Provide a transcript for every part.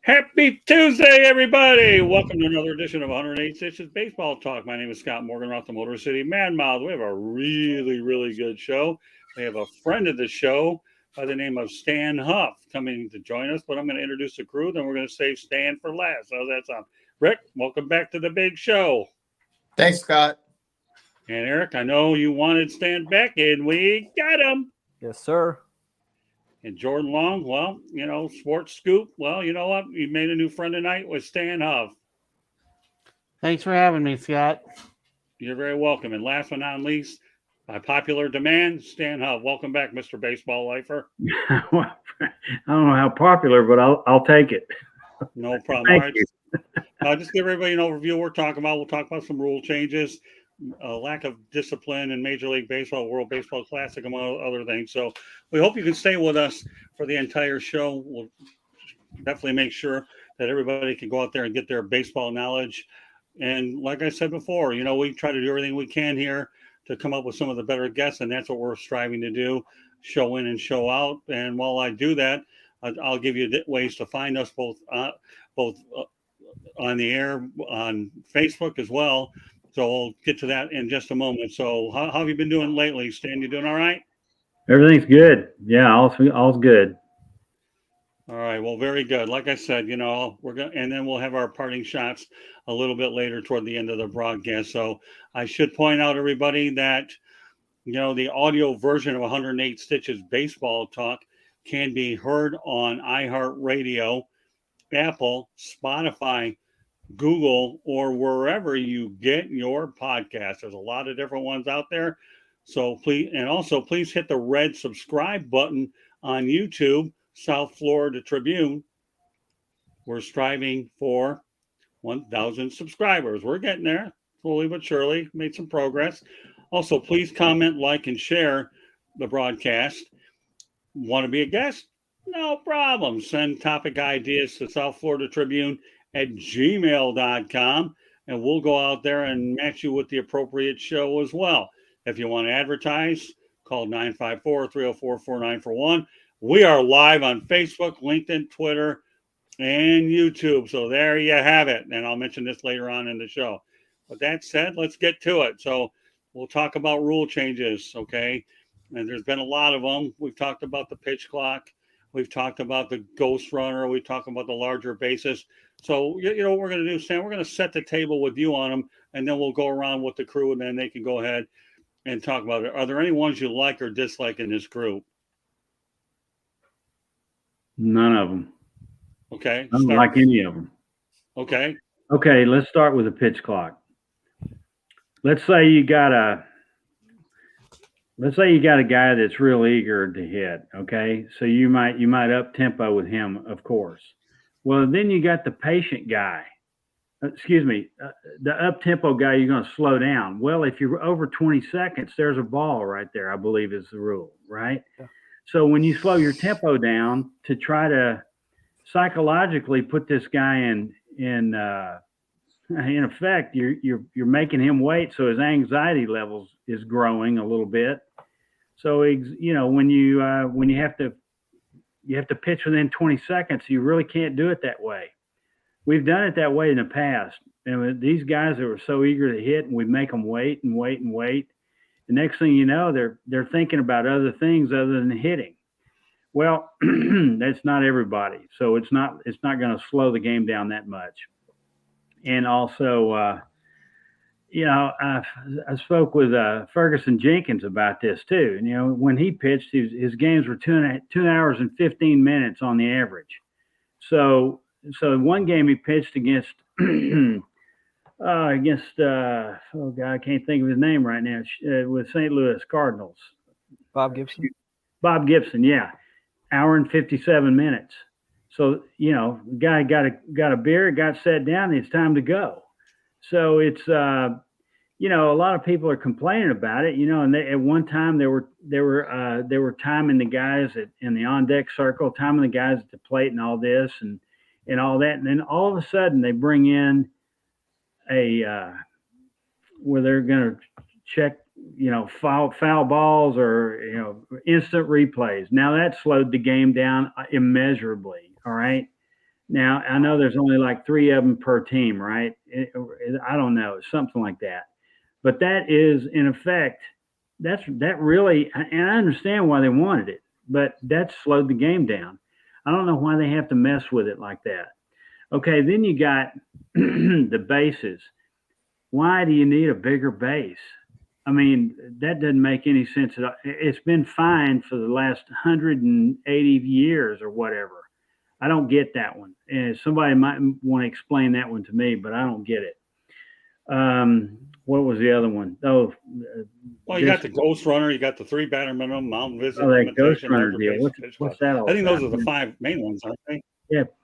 Happy Tuesday, everybody! Welcome to another edition of 108 Stitches Baseball Talk. My name is Scott Morgan, off the Motor City Mad Mouth. We have a really good show. We have a friend of the show by the name of Stan Huff coming to join us, but I'm going to introduce the crew, then we're going to save Stan for last. How's that sound? Rick, welcome back to the big show. Thanks, Scott. And Eric, I know you wanted Stan back, and we got him. Yes, sir. And Jordan Long, well, Sports Scoop. Well, you know what? You made a new friend tonight with Stan Huff. Thanks for having me, Scott. You're very welcome. And last but not least, by popular demand, Stan Huff. Welcome back, Mr. Baseball Lifer. Well, I don't know how popular, but I'll take it. No problem. Thank you. Just give everybody an overview we're talking about. We'll talk about some rule changes, lack of discipline in Major League Baseball, World Baseball Classic, among other things. So we hope you can stay with us for the entire show. We'll definitely make sure that everybody can go out there and get their baseball knowledge. And like I said before, we try to do everything we can here to come up with some of the better guests, and that's what we're striving to do, show in and show out. And while I do that, I'll give you ways to find us both on the air, on Facebook as well. So we'll get to that in just a moment. So how have you been doing lately, Stan? You doing all right? Everything's good. Yeah, all's good. All right. Well, very good. Like I said, and then we'll have our parting shots a little bit later toward the end of the broadcast. So I should point out, everybody, that the audio version of 108 Stitches Baseball Talk can be heard on iHeartRadio, Apple, Spotify, Google, or wherever you get your podcast. There's a lot of different ones out there. So please hit the red subscribe button on YouTube, South Florida Tribune. We're striving for 1,000 subscribers. We're getting there slowly but surely. Made some progress. Also, please comment, like, and share the broadcast. Want to be a guest? No problem. Send topic ideas to South Florida Tribune at gmail.com, and we'll go out there and match you with the appropriate show as well. If you want to advertise, call 954-304-4941. We are live on Facebook, LinkedIn, Twitter, and YouTube. So there you have it. And I'll mention this later on in the show. With that said, let's get to it. So we'll talk about rule changes, okay? And there's been a lot of them. We've talked about the pitch clock. We've talked about the ghost runner. We've talked about the larger bases. So, what we're going to do, Sam? We're going to set the table with you on them, and then we'll go around with the crew, and then they can go ahead and talk about it. Are there any ones you like or dislike in this group? None of them. Okay. I don't like any of them. Okay. Okay, let's start with the pitch clock. Let's say you got a guy that's real eager to hit. Okay, so you might up tempo with him, of course. Well, then you got the patient guy. The up-tempo guy, you're going to slow down. Well, if you're over 20 seconds, there's a ball right there, I believe is the rule, right? Yeah. So when you slow your tempo down to try to psychologically put this guy in effect, you're making him wait, so his anxiety levels is growing a little bit. So when you have to pitch within 20 seconds, you really can't do it that way. We've done it that way in the past. And with these guys that were so eager to hit, and we make them wait and wait and wait. The next thing you know, they're thinking about other things other than hitting. Well, that's not everybody. So it's not going to slow the game down that much. And also, I spoke with fergusonjenkins about this too. And, when he pitched, his games were 2 hours and 15 minutes on the average. So one game he pitched against, I can't think of his name right now, with St. Louis Cardinals. Bob Gibson. Bob Gibson, yeah. Hour and 57 minutes. So, the guy got a beer, got sat down, and it's time to go. So it's, a lot of people are complaining about it, and at one time they were timing the guys in the on-deck circle, timing the guys at the plate and all this and all that. And then all of a sudden they bring in where they're going to check, foul balls or, instant replays. Now that slowed the game down immeasurably. All right. Now, I know there's only like 3 of them per team, right? I don't know, something like that. But that is, in effect, that really, and I understand why they wanted it, but that slowed the game down. I don't know why they have to mess with it like that. Okay, then you got the bases. Why do you need a bigger base? I mean, that doesn't make any sense at all. It's been fine for the last 180 years or whatever. I don't get that one. And somebody might want to explain that one to me, but I don't get it. What was the other one? Oh, Well, you got the Ghost Runner, you got the 3 batter minimum, mountain visit, that Ghost limitation, Runner larger deal. base, pitch What's clock. that all I think about? those are the 5 main ones, aren't they?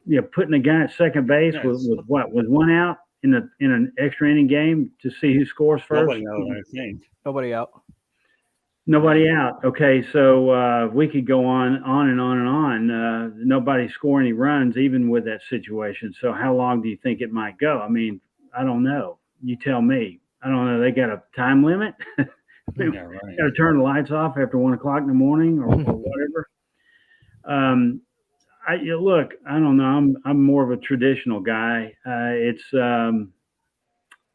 Yeah, putting a guy at second base Yeah, with what? With 1 out in an extra inning game to see who scores first. Nobody out, I think. Nobody out. Nobody out. Okay, so we could go on and on and on. Nobody score any runs, even with that situation. So how long do you think it might go? I mean, I don't know. You tell me. I don't know. They got a time limit. Yeah, right. Got to turn the lights off after 1 o'clock in the morning or whatever. Look, I don't know. I'm more of a traditional guy. It's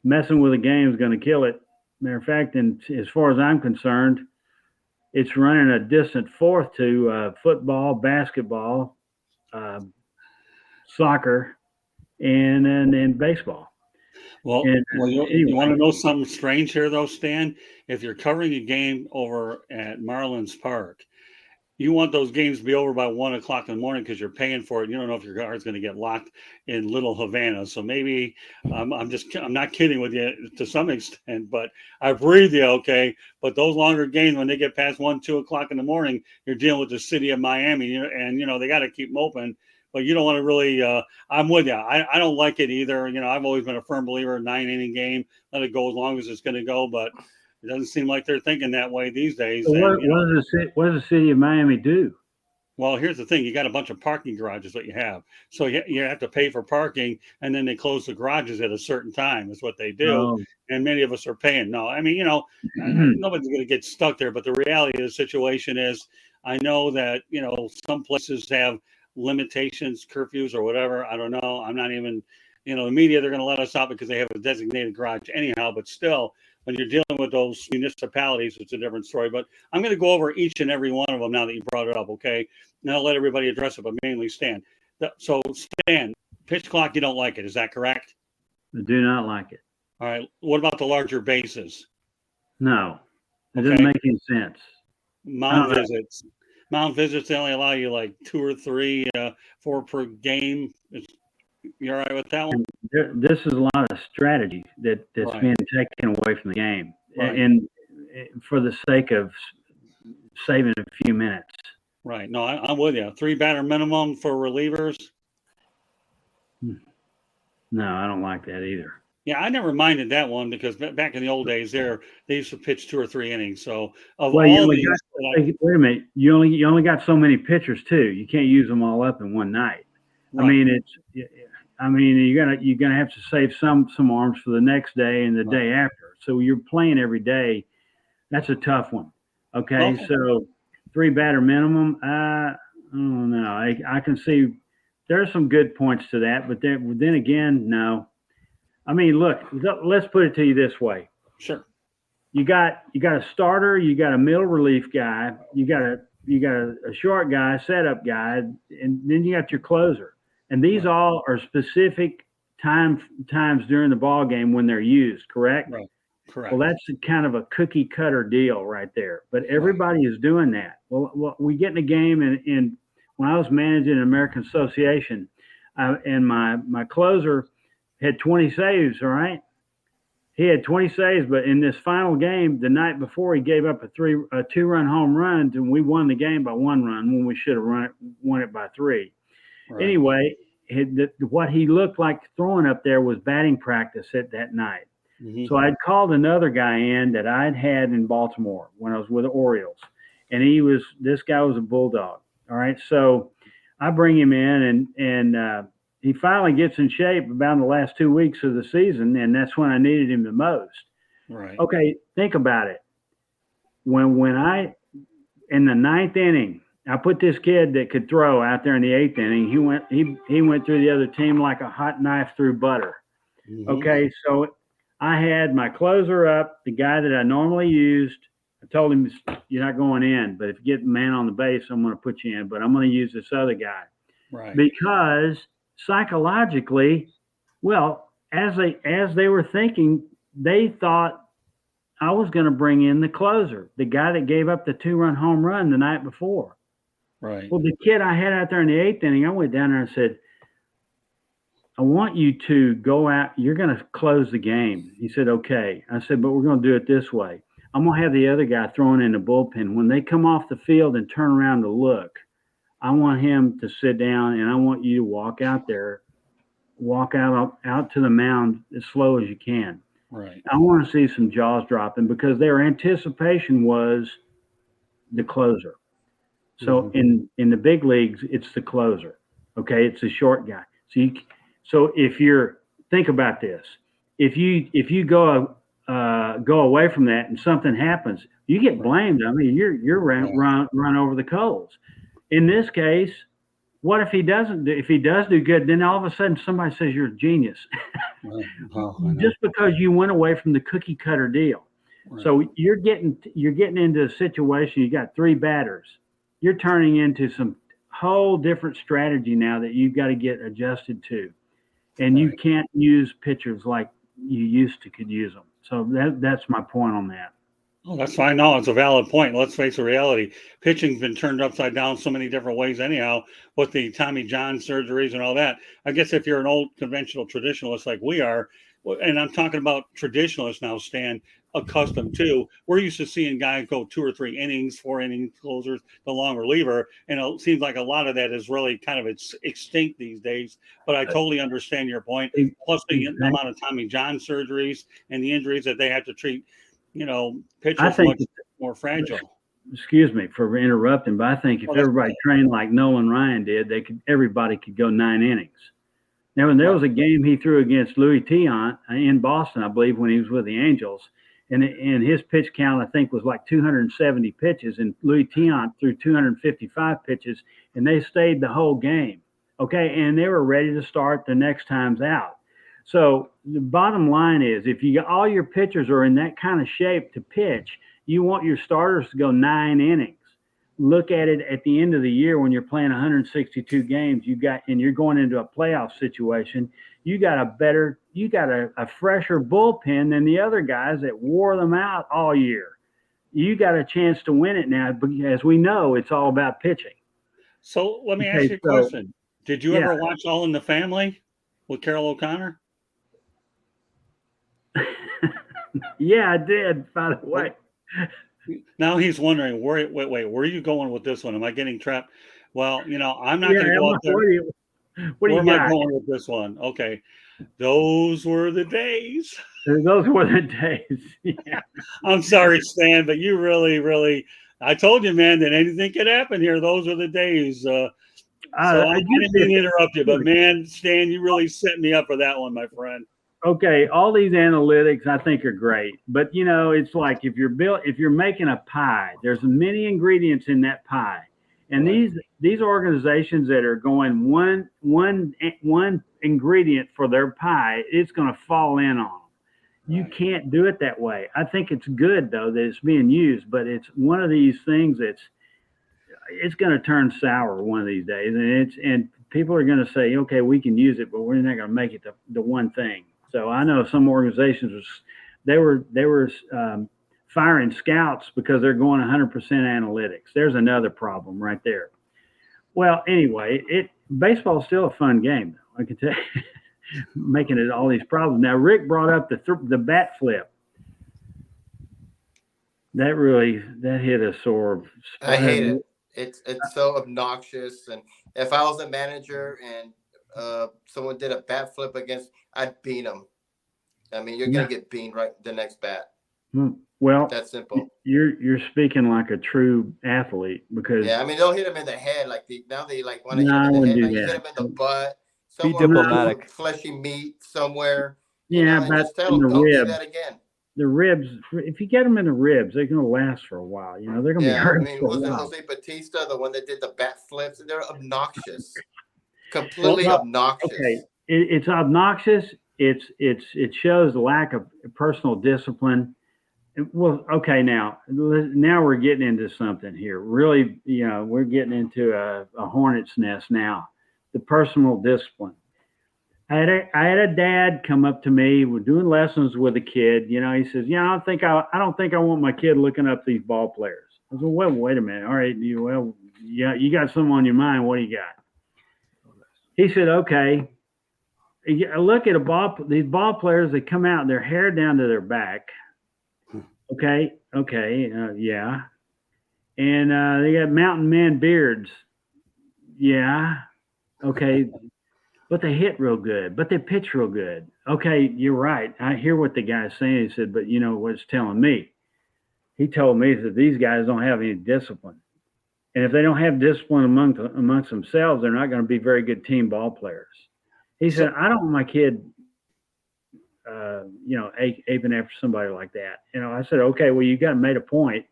messing with the game is going to kill it. Matter of fact, and as far as I'm concerned, it's running a distant fourth to football, basketball, soccer, and baseball. Well, Anyway. you want to know something strange here, though, Stan? If you're covering a game over at Marlins Park, you want those games to be over by 1 o'clock in the morning because you're paying for it. You don't know if your car's going to get locked in Little Havana. So maybe I'm not kidding with you to some extent, but I breathe you, okay. But those longer games, when they get past 1, 2 o'clock in the morning, you're dealing with the city of Miami, and they got to keep them open. But you don't want to really. I'm with you. I don't like it either. I've always been a firm believer in 9-inning game. Let it go as long as it's going to go, but. It doesn't seem like they're thinking that way these days. So what does the city of Miami do? Well, here's the thing. You got a bunch of parking garages that you have. So you have to pay for parking, and then they close the garages at a certain time is what they do. Oh. And many of us are paying. No, I mean, nobody's going to get stuck there. But the reality of the situation is I know that, some places have limitations, curfews or whatever. I don't know. I'm not even, the media, they're going to let us out because they have a designated garage anyhow. But still, when you're dealing with those municipalities, it's a different story. But I'm going to go over each and every one of them now that you brought it up, okay? Now I'll let everybody address it, but mainly Stan. So, Stan, pitch clock, you don't like it. Is that correct? I do not like it. All right. What about the larger bases? No. It Okay. doesn't make any sense. Mound visits. Mound visits, they only allow you like 2 or 3, 4 per game. You all right with that one? This is a lot of strategy that's Right. being taken away from the game, Right. and for the sake of saving a few minutes. Right. No, I'm with you. 3 batter minimum for relievers. No, I don't like that either. Yeah, I never minded that one because back in the old days, they used to pitch 2 or 3 innings. So Well, wait a minute. You only got so many pitchers too. You can't use them all up in one night. Right. I mean, you're gonna have to save some arms for the next day and the day after. So you're playing every day. That's a tough one. Okay. So 3 batter minimum. I don't know. I can see there's some good points to that, but then again, no. I mean, look. Let's put it to you this way. Sure. You got a starter. You got a middle relief guy. You got a short guy, setup guy, and then you got your closer. And these all are specific times during the ball game when they're used, correct? Right. Correct. Well, that's kind of a cookie cutter deal right there. But everybody is doing that. Well, we get in a game, and when I was managing an American Association, and my closer had 20 saves. All right, he had 20 saves, but in this final game, the night before, he gave up a 2-run home run, and we won the game by 1 run when we should have won it by 3. Right. Anyway, what he looked like throwing up there was batting practice that night. Mm-hmm. So I'd called another guy in that I'd had in Baltimore when I was with the Orioles, and this guy was a bulldog. All right, so I bring him in, and he finally gets in shape about in the last 2 weeks of the season, and that's when I needed him the most. Right. Okay, think about it. When I in the 9th inning, I put this kid that could throw out there in the 8th inning. He went through the other team like a hot knife through butter. Mhm. Okay, so I had my closer up, the guy that I normally used. I told him, you're not going in, but if you get the man on the base, I'm going to put you in, but I'm going to use this other guy. Right. Because psychologically, well, as they were thinking, they thought I was going to bring in the closer, the guy that gave up the 2-run home run the night before. Right. Well, the kid I had out there in the 8th inning, I went down there and said, I want you to go out. You're going to close the game. He said, okay. I said, but we're going to do it this way. I'm going to have the other guy throwing in the bullpen. When they come off the field and turn around to look, I want him to sit down, and I want you to walk out there, walk out to the mound as slow as you can. Right. I want to see some jaws dropping because their anticipation was the closer. So in the big leagues, it's the closer. Okay, it's the short guy. So if you're think about this, if you go away from that and something happens, you get blamed. I mean, you're run over the coals. In this case, what if he doesn't? If he does do good, then all of a sudden somebody says you're a genius, just because you went away from the cookie cutter deal. Right. So you're getting into a situation. You got 3 batters. You're turning into some whole different strategy now that you've got to get adjusted to, and you can't use pitchers like you used to could use them. So that's my point on that. Oh, that's fine. No, it's a valid point. Let's face the reality. Pitching's been turned upside down so many different ways anyhow, with the Tommy John surgeries and all that. I guess if you're an old conventional traditionalist like we are, and I'm talking about traditionalists now, Stan, accustomed to, we're used to seeing guys go 2 or 3 innings, 4 inning closers, the long reliever. And it seems like a lot of that is really kind of extinct these days. But I totally understand your point. Plus the amount of Tommy John surgeries and the injuries that they have to treat, pitchers much more fragile. Excuse me for interrupting, but I think if everybody trained like Nolanryan did, everybody could go 9 innings. Now, when there was a game he threw against Louis Tiant in Boston, I believe, when he was with the Angels, and his pitch count, I think, was like 270 pitches, and Louis Tiant threw 255 pitches, and they stayed the whole game. Okay, and they were ready to start the next times out. So the bottom line is, if all your pitchers are in that kind of shape to pitch, you want your starters to go 9 innings. Look at it at the end of the year when you're playing 162 games. And you're going into a playoff situation. You got a fresher bullpen than the other guys that wore them out all year. You got a chance to win it now, but as we know, it's all about pitching. So let me ask you a question. Did you ever watch All in the Family with Carol O'Connor? Yeah, I did, by the way. Now he's wondering, where are you going with this one? Am I getting trapped? Well, I'm not going to go out there. Where am I going with this one? Okay. Those were the days. Those were the days. Yeah. I'm sorry, Stan, but you really, I told you, man, that anything could happen here. Those were the days. So I didn't mean to interrupt you, but man, Stan, you really set me up for that one, my friend. Okay, all these analytics I think are great, but it's like if you're making a pie, there's many ingredients in that pie, and these organizations that are going one ingredient for their pie, it's going to fall in on them. You can't do it that way. I think it's good though that it's being used, but it's one of these things it's going to turn sour one of these days, and people are going to say, okay, we can use it, but we're not going to make it the one thing. So I know some organizations they were firing scouts because they're going 100% analytics. There's another problem right there. Well, anyway, baseball is still a fun game, though. I can tell you, making it all these problems. Now, Rick brought up the bat flip. That hit a sore. I hate it. It's so obnoxious. And if I was a manager and someone did a bat flip against, I'd beat them. I mean, you're gonna get beamed right the next bat. Well, that's simple. You're speaking like a true athlete because I mean, they'll hit him in the head like they like want to hit him in the head. You hit him in the butt. Be diplomatic. Fleshy meat somewhere. Yeah, but just tell them, don't do that again. the ribs, if you get them in the ribs, they're going to last for a while. You know, they're going to be Yeah, I hurt mean, for a was it while. Jose Batista, the one that did the bat flips? They're obnoxious, Well, completely Well, obnoxious. okay, it's obnoxious. It shows the lack of personal discipline. Well, okay, now we're getting into something here. Really, you know, we're getting into a hornet's nest now. The personal discipline. I had a dad come up to me. We're doing lessons with a kid. You know, he says, "Yeah, I don't think I want my kid looking up these ball players." I said, "Well, wait a minute. All right, you got something on your mind. What do you got?" He said, "Okay, look at these ball players. They come out, their hair down to their back. Okay, yeah, and they got mountain man beards. Yeah, okay." But they hit real good, but they pitch real good. Okay, you're right. I hear what the guy's saying. He said, but you know what's telling me? He told me that these guys don't have any discipline. And if they don't have discipline amongst themselves, they're not going to be very good team ball players. He said, I don't want my kid, aping after somebody like that. You know, I said, okay, well, you got to make a point,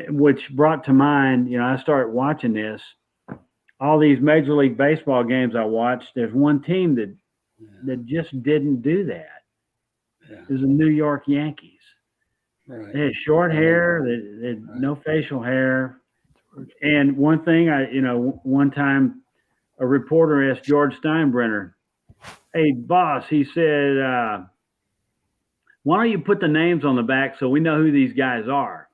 which brought to mind, you know, I started watching this. All these Major League Baseball games I watched, there's one team that just didn't do that. Yeah. It was the New York Yankees. Right. They had short hair, they had no facial hair. And one thing, one time a reporter asked George Steinbrenner, "Hey, boss," he said, "why don't you put the names on the back so we know who these guys are?"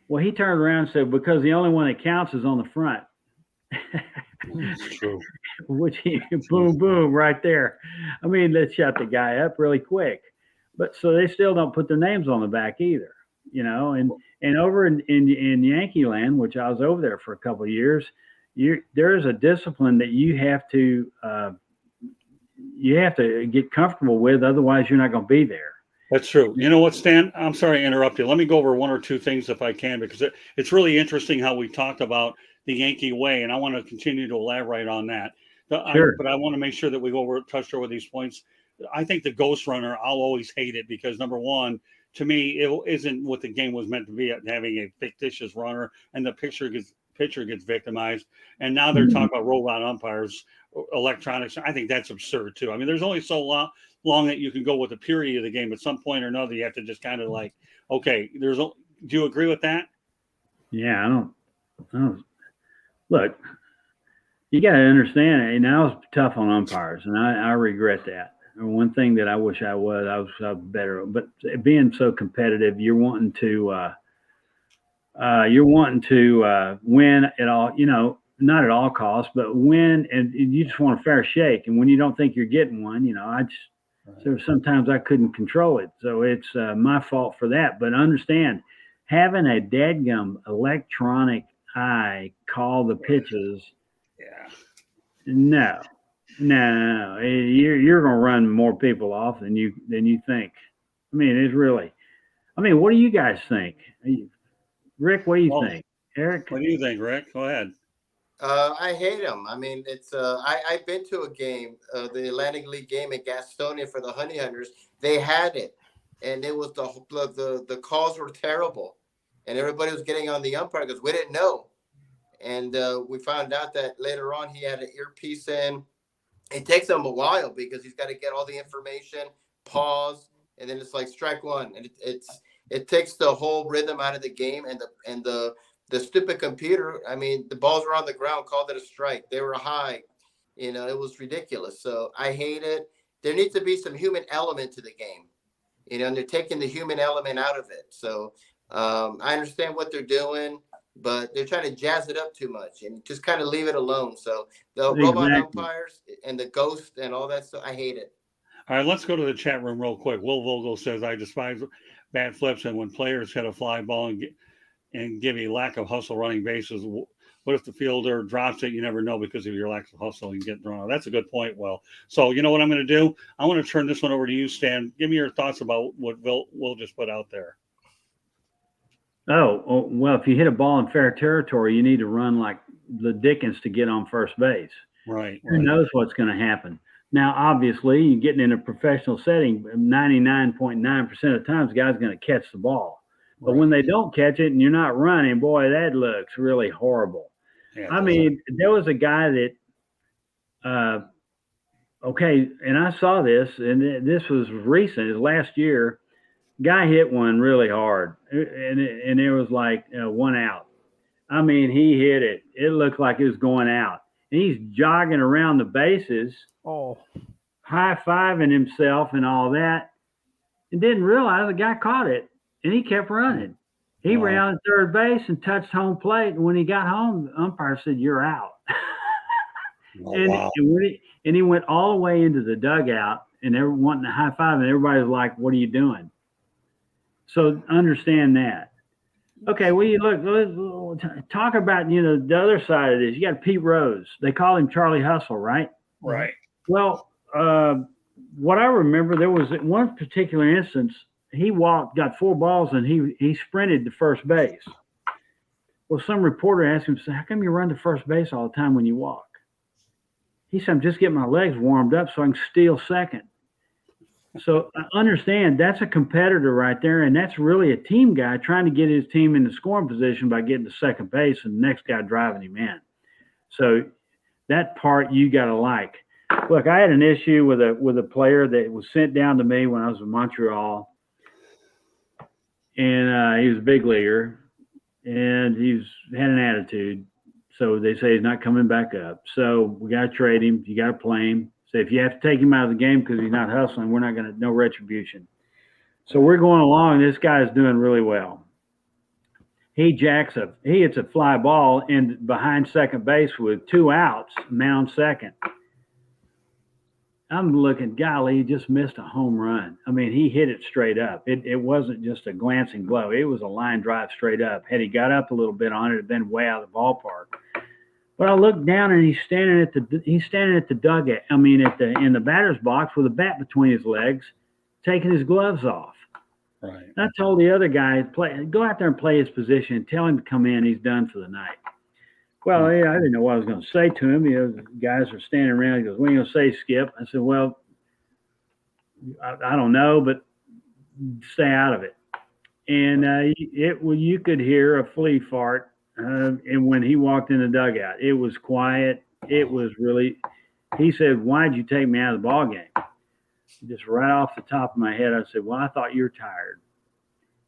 Well, he turned around and said, "Because the only one that counts is on the front." It's true. Which boom, boom, right there. I mean, that shut the guy up really quick. But so they still don't put their names on the back either, you know. And over in Yankee land, which I was over there for a couple of years, there's a discipline that you have to get comfortable with. Otherwise, you're not going to be there. That's true. You know what, Stan? I'm sorry to interrupt you. Let me go over one or two things if I can, because it's really interesting how we talked about the Yankee way, and I want to continue to elaborate on that. Sure. But I want to make sure that we touched over these points. I think the ghost runner, I'll always hate it because, number one, to me, it isn't what the game was meant to be, having a fictitious runner and the pitcher gets victimized. And now they're talking about robot umpires, electronics. I think that's absurd too. I mean, there's only so long that you can go with the period of the game. At some point or another, you have to just kind of like, okay, do you agree with that? Yeah, I don't. Look, you got to understand, and I was tough on umpires, and I regret that. And one thing that I wish I was better. But being so competitive, you're wanting to win at all, you know, not at all costs, but win, and you just want a fair shake. And when you don't think you're getting one, you know, so sometimes I couldn't control it. So it's my fault for that. But understand, having a dadgum electronic eye call the pitches. Yeah. No. You're going to run more people off than you think. I mean, it's really. I mean, what do you guys think, Rick? What do you think, Eric? What do you think, Rick? Go ahead. I hate them. I mean, it's I've been to a game, the Atlantic League game at Gastonia for the Honey Hunters. They had it, and it was the calls were terrible, and everybody was getting on the umpire because we didn't know, and we found out that later on he had an earpiece in. It takes him a while because he's got to get all the information, pause, and then it's like strike one, and it takes the whole rhythm out of the game, and the stupid computer, I mean, the balls were on the ground, called it a strike. They were high. You know, it was ridiculous. So I hate it. There needs to be some human element to the game, you know, and they're taking the human element out of it. So I understand what they're doing, but they're trying to jazz it up too much and just kind of leave it alone. So the robot umpires and the ghost and all that stuff, I hate it. All right, let's go to the chat room real quick. Will Vogel says, I despise bat flips and when players hit a fly ball and give a lack of hustle running bases. What if the fielder drops it? You never know because of your lack of hustle and get thrown out. That's a good point, Will. So you know what I'm going to do? I want to turn this one over to you, Stan. Give me your thoughts about what Will just put out there. Oh, well, if you hit a ball in fair territory, you need to run like the Dickens to get on first base. Right. Who knows what's going to happen? Now, obviously, you're getting in a professional setting, 99.9% of the time, the guy's going to catch the ball. But when they don't catch it and you're not running, boy, that looks really horrible. Yeah, I mean, there was a guy that, okay, and I saw this, and this was recent, it was last year. Guy hit one really hard, and it was like 1 out. I mean, he hit it. It looked like it was going out. And he's jogging around the bases, high-fiving himself and all that, and didn't realize the guy caught it, and he kept running. He ran to third base and touched home plate, and when he got home, the umpire said, "You're out." And he went all the way into the dugout, and they were wanting to high-five, and everybody was like, "What are you doing?" So understand that. Okay, well, you look, talk about, the other side of this. You got Pete Rose. They call him Charlie Hustle, right? Right. Well, what I remember, there was one particular instance, he got 4 balls, and he sprinted to first base. Well, some reporter asked him, "How come you run to first base all the time when you walk?" He said, "I'm just getting my legs warmed up so I can steal second." So I understand that's a competitor right there, and that's really a team guy trying to get his team in the scoring position by getting to second base and the next guy driving him in. So that part you got to like. Look, I had an issue with a player that was sent down to me when I was in Montreal, and he was a big leaguer, and had an attitude. So they say he's not coming back up. So we got to trade him. You got to play him. So if you have to take him out of the game because he's not hustling, we're not going to, no retribution. So we're going along. This guy's doing really well. He hits a fly ball in behind second base with 2 outs, man on second. I'm looking, golly, he just missed a home run. I mean, he hit it straight up. It wasn't just a glancing blow. It was a line drive straight up. Had he got up a little bit on it, it'd been way out of the ballpark. But I looked down and he's standing at the dugout. I mean, in the batter's box with a bat between his legs, taking his gloves off. Right. And I told the other guy, go out there and play his position and tell him to come in. He's done for the night. Well, I didn't know what I was going to say to him. The guys are standing around. He goes, "What are you going to say, Skip?" I said, "Well, I don't know, but stay out of it." And you could hear a flea fart. And when he walked in the dugout, it was quiet. It was really, he said, "Why'd you take me out of the ball game?" Just right off the top of my head, I said, "Well, I thought you were tired.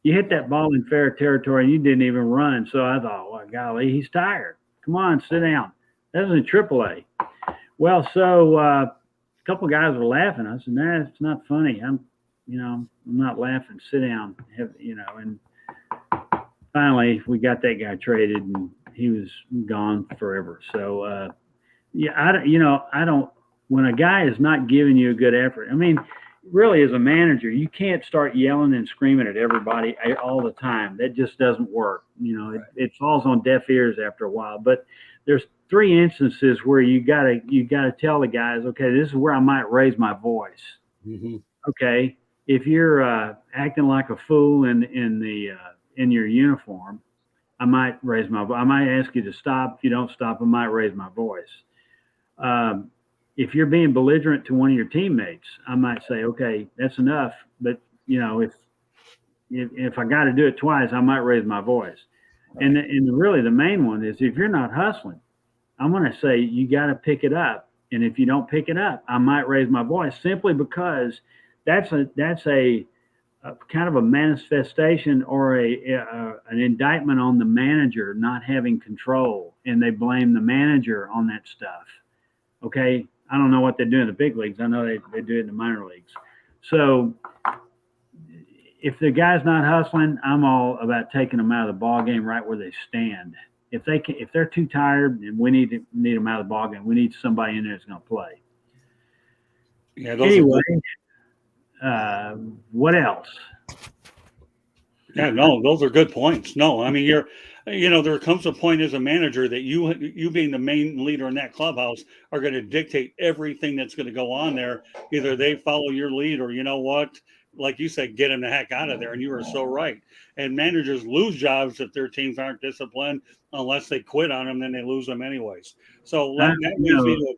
You hit that ball in fair territory and you didn't even run." So I thought, well, golly, he's tired. Come on, sit down. That was in AAA. Well, so a couple of guys were laughing. I said, "Nah, it's not funny. I'm not laughing. Sit down." And finally, we got that guy traded, and he was gone forever. So, I don't. When a guy is not giving you a good effort, I mean, really, as a manager, you can't start yelling and screaming at everybody all the time. That just doesn't work. It falls on deaf ears after a while. But there's 3 instances where you gotta tell the guys, okay, this is where I might raise my voice. Mm-hmm. Okay, if you're acting like a fool in your uniform, I might ask you to stop. If you don't stop, I might raise my voice. If you're being belligerent to one of your teammates, I might say, "Okay, that's enough." But if I got to do it twice, I might raise my voice. Right. And really the main one is, if you're not hustling, I'm going to say you got to pick it up. And if you don't pick it up, I might raise my voice, simply because that's a kind of a manifestation or an indictment on the manager not having control, and they blame the manager on that stuff. Okay, I don't know what they do in the big leagues. I know they do it in the minor leagues. So if the guy's not hustling, I'm all about taking them out of the ball game right where they stand. If they're too tired, and we need them out of the ball game, we need somebody in there that's going to play. Yeah. Anyway, what else? Yeah, no, those are good points. No, I mean, there comes a point as a manager that you being the main leader in that clubhouse are going to dictate everything that's going to go on there. Either they follow your lead, or, like you said, get them the heck out of there. And you are so right. And managers lose jobs if their teams aren't disciplined, unless they quit on them, then they lose them anyways. So that leads me to,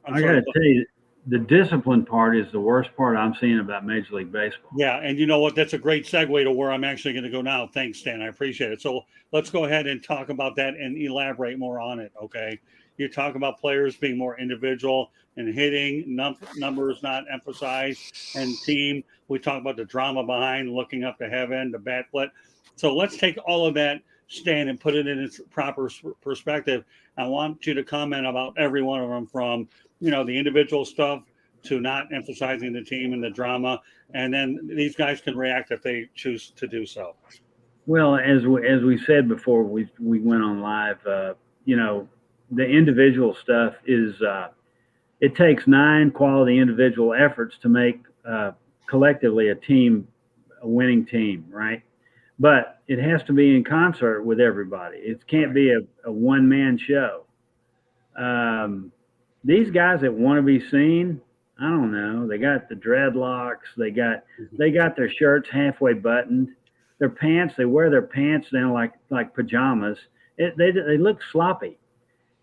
I got to tell you, the discipline part is the worst part I'm seeing about Major League Baseball. Yeah, and you know what? That's a great segue to where I'm actually going to go now. Thanks, Stan. I appreciate it. So let's go ahead and talk about that and elaborate more on it. Okay, you talk about players being more individual and hitting numbers not emphasized, and team. We talk about the drama behind looking up to heaven, the bat flip. So let's take all of that, Stan, and put it in its proper perspective. I want you to comment about every one of them, from the individual stuff to not emphasizing the team and the drama, and then these guys can react if they choose to do so. Well, as we said before we went on live, the individual stuff is it takes 9 quality individual efforts to make collectively a winning team, right? But it has to be in concert with everybody. It can't be a one-man show. These guys that want to be seen, I don't know. They got the dreadlocks. They got their shirts halfway buttoned. Their pants, they wear their pants down like pajamas. They look sloppy,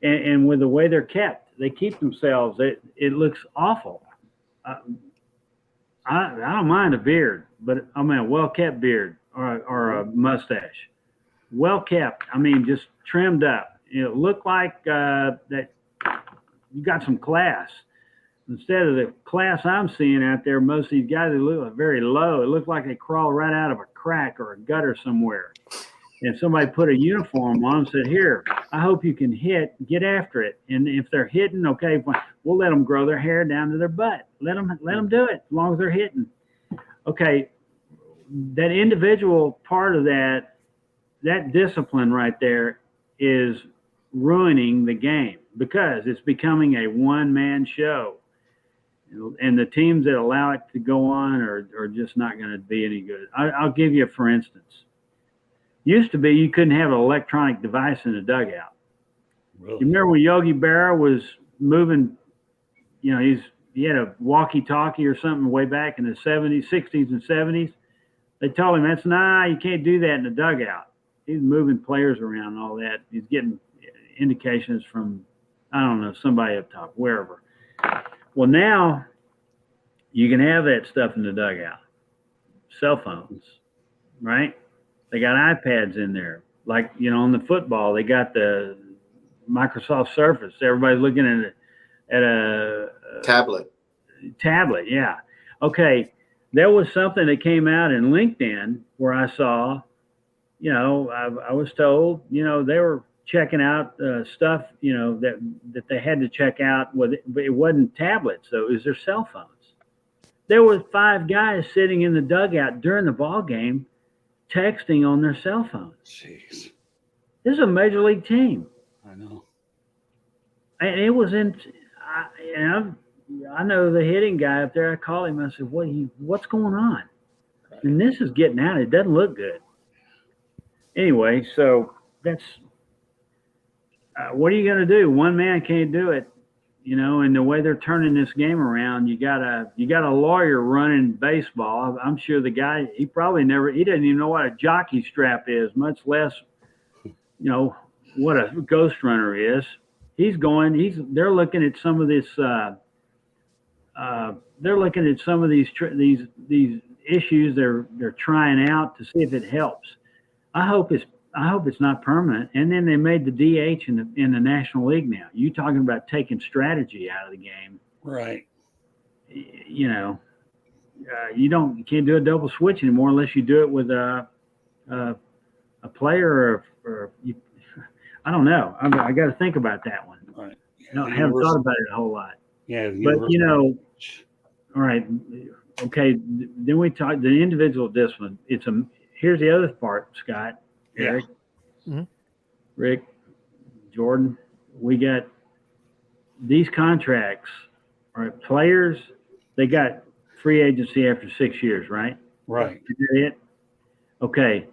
and with the way they're kept, they keep themselves. It looks awful. I don't mind a beard, but I mean a well-kept beard or a mustache, well kept. I mean just trimmed up. Look like that you got some class. Instead of the class I'm seeing out there, most of these guys, they look very low. It looks like they crawl right out of a crack or a gutter somewhere. And somebody put a uniform on and said, here, I hope you can hit, get after it. And if they're hitting, okay, we'll let them grow their hair down to their butt. Let them do it as long as they're hitting. Okay, that individual part of that discipline right there is ruining the game because it's becoming a one-man show. And the teams that allow it to go on are just not going to be any good. I'll give you, for instance. Used to be you couldn't have an electronic device in a dugout. Really? You remember when Yogi Berra was moving, he had a walkie-talkie or something way back in the 70s, 60s and 70s. They told him, you can't do that in the dugout. He's moving players around and all that. He's getting indications from, I don't know, somebody up top, wherever. Well, now you can have that stuff in the dugout. Cell phones, right? They got iPads in there. Like, on the football, they got the Microsoft Surface. Everybody's looking at a tablet. Tablet, yeah. Okay, there was something that came out in LinkedIn where I saw, I was told, they were checking out stuff, that they had to check out with it, but it wasn't tablets, so it was their cell phones. There was 5 guys sitting in the dugout during the ball game texting on their cell phones. Jeez. This is a major league team. I know. And it was I know the hitting guy up there. I called him. I said, what's going on? And this is getting out. It doesn't look good. Anyway, so that's what are you going to do? One man can't do it, and the way they're turning this game around, you got a lawyer running baseball. I'm sure the guy, he doesn't even know what a jockey strap is, much less, what a ghost runner is. They're looking at some of this, these issues they're trying out to see if it helps. I hope it's not permanent. And then they made the DH in the National League now. You talking about taking strategy out of the game, right? You can't do a double switch anymore unless you do it with a player or I don't know. I got to think about that one. Right. I haven't thought about it a whole lot. Yeah, but all right, okay. Then we talk the individual discipline. Here's the other part, Scott, Eric, Rick, Jordan. We got these contracts. All right, players. They got free agency after 6 years, right? Right. Is that it? Okay.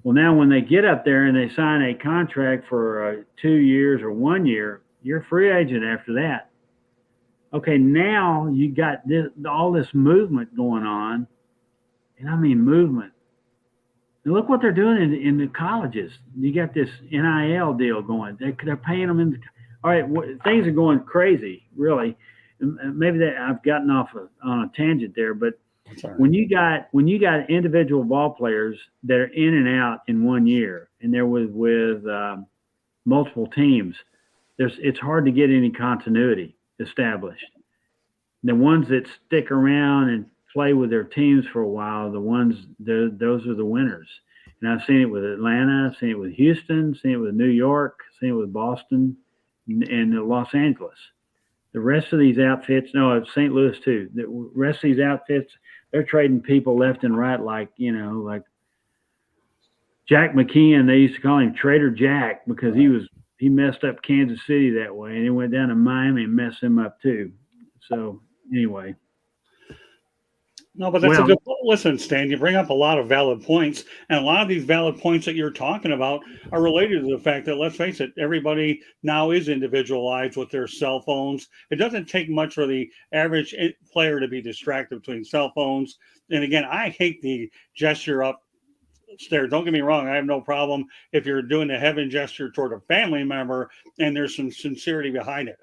Well, now when they get up there and they sign a contract for 2 years or 1 year, you're a free agent after that. Okay, now you got all this movement going on, and I mean movement. And look what they're doing in the colleges. You got this NIL deal going. They're paying them all right, things are going crazy, really. maybe that I've gotten off on a tangent there, but Sorry. when you got individual ball players that are in and out in 1 year, and they're with multiple teams, it's hard to get any continuity established. The ones that stick around and play with their teams for a while, those are the winners. And I've seen it with Atlanta, I've seen it with Houston, seen it with New York, seen it with Boston and Los Angeles. The rest of these outfits, no, St. Louis too. The rest of these outfits, they're trading people left and right, like Jackmckeon. They used to call him Trader Jack because he messed up Kansas City that way, and he went down to Miami and messed him up too. So anyway. No, but that's a good listen, Stan. You bring up a lot of valid points, and a lot of these valid points that you're talking about are related to the fact that, let's face it, everybody now is individualized with their cell phones. It doesn't take much for the average player to be distracted between cell phones. And again, I hate the gesture up stare. Don't get me wrong. I have no problem if you're doing a heaven gesture toward a family member and there's some sincerity behind it.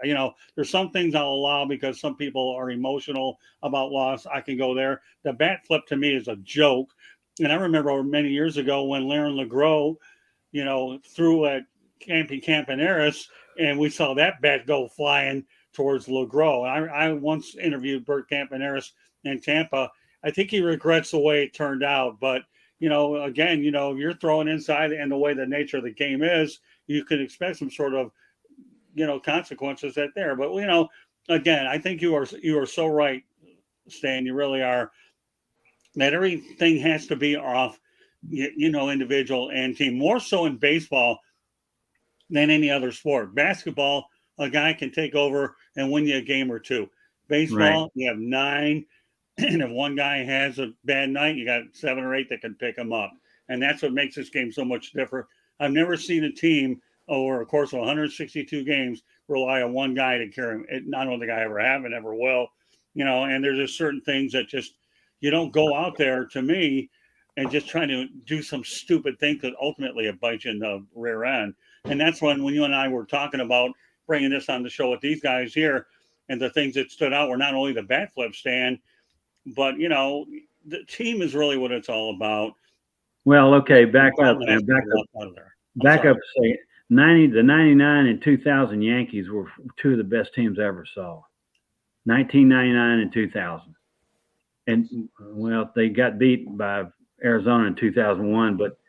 There's some things I'll allow because some people are emotional about loss. I can go there. The bat flip to me is a joke. And I remember many years ago when Larry LeGros, threw at Campy Campaneris and we saw that bat go flying towards LeGros. I once interviewed Bert Campaneris in Tampa. I think he regrets the way it turned out, but again, if you're throwing inside and the way the nature of the game is, you can expect some sort of, consequences there. But, again, I think you are so right, Stan. You really are. That everything has to be off, individual and team, more so in baseball than any other sport. Basketball, a guy can take over and win you a game or two. Baseball, right. You have 9. And if one guy has a bad night, you got 7 or 8 that can pick him up. And that's what makes this game so much different. I've never seen a team over a course of 162 games rely on one guy to carry him. I don't think I ever have and never will. And there's just certain things that just, you don't go out there, to me, and just trying to do some stupid thing that ultimately it bites you in the rear end. And that's when you and I were talking about bringing this on the show with these guys here, and the things that stood out were not only the bat flip stand, but, the team is really what it's all about. Well, okay, back up. Say the 99 and 2000 Yankees were 2 of the best teams I ever saw. 1999 and 2000. And, well, they got beat by Arizona in 2001, but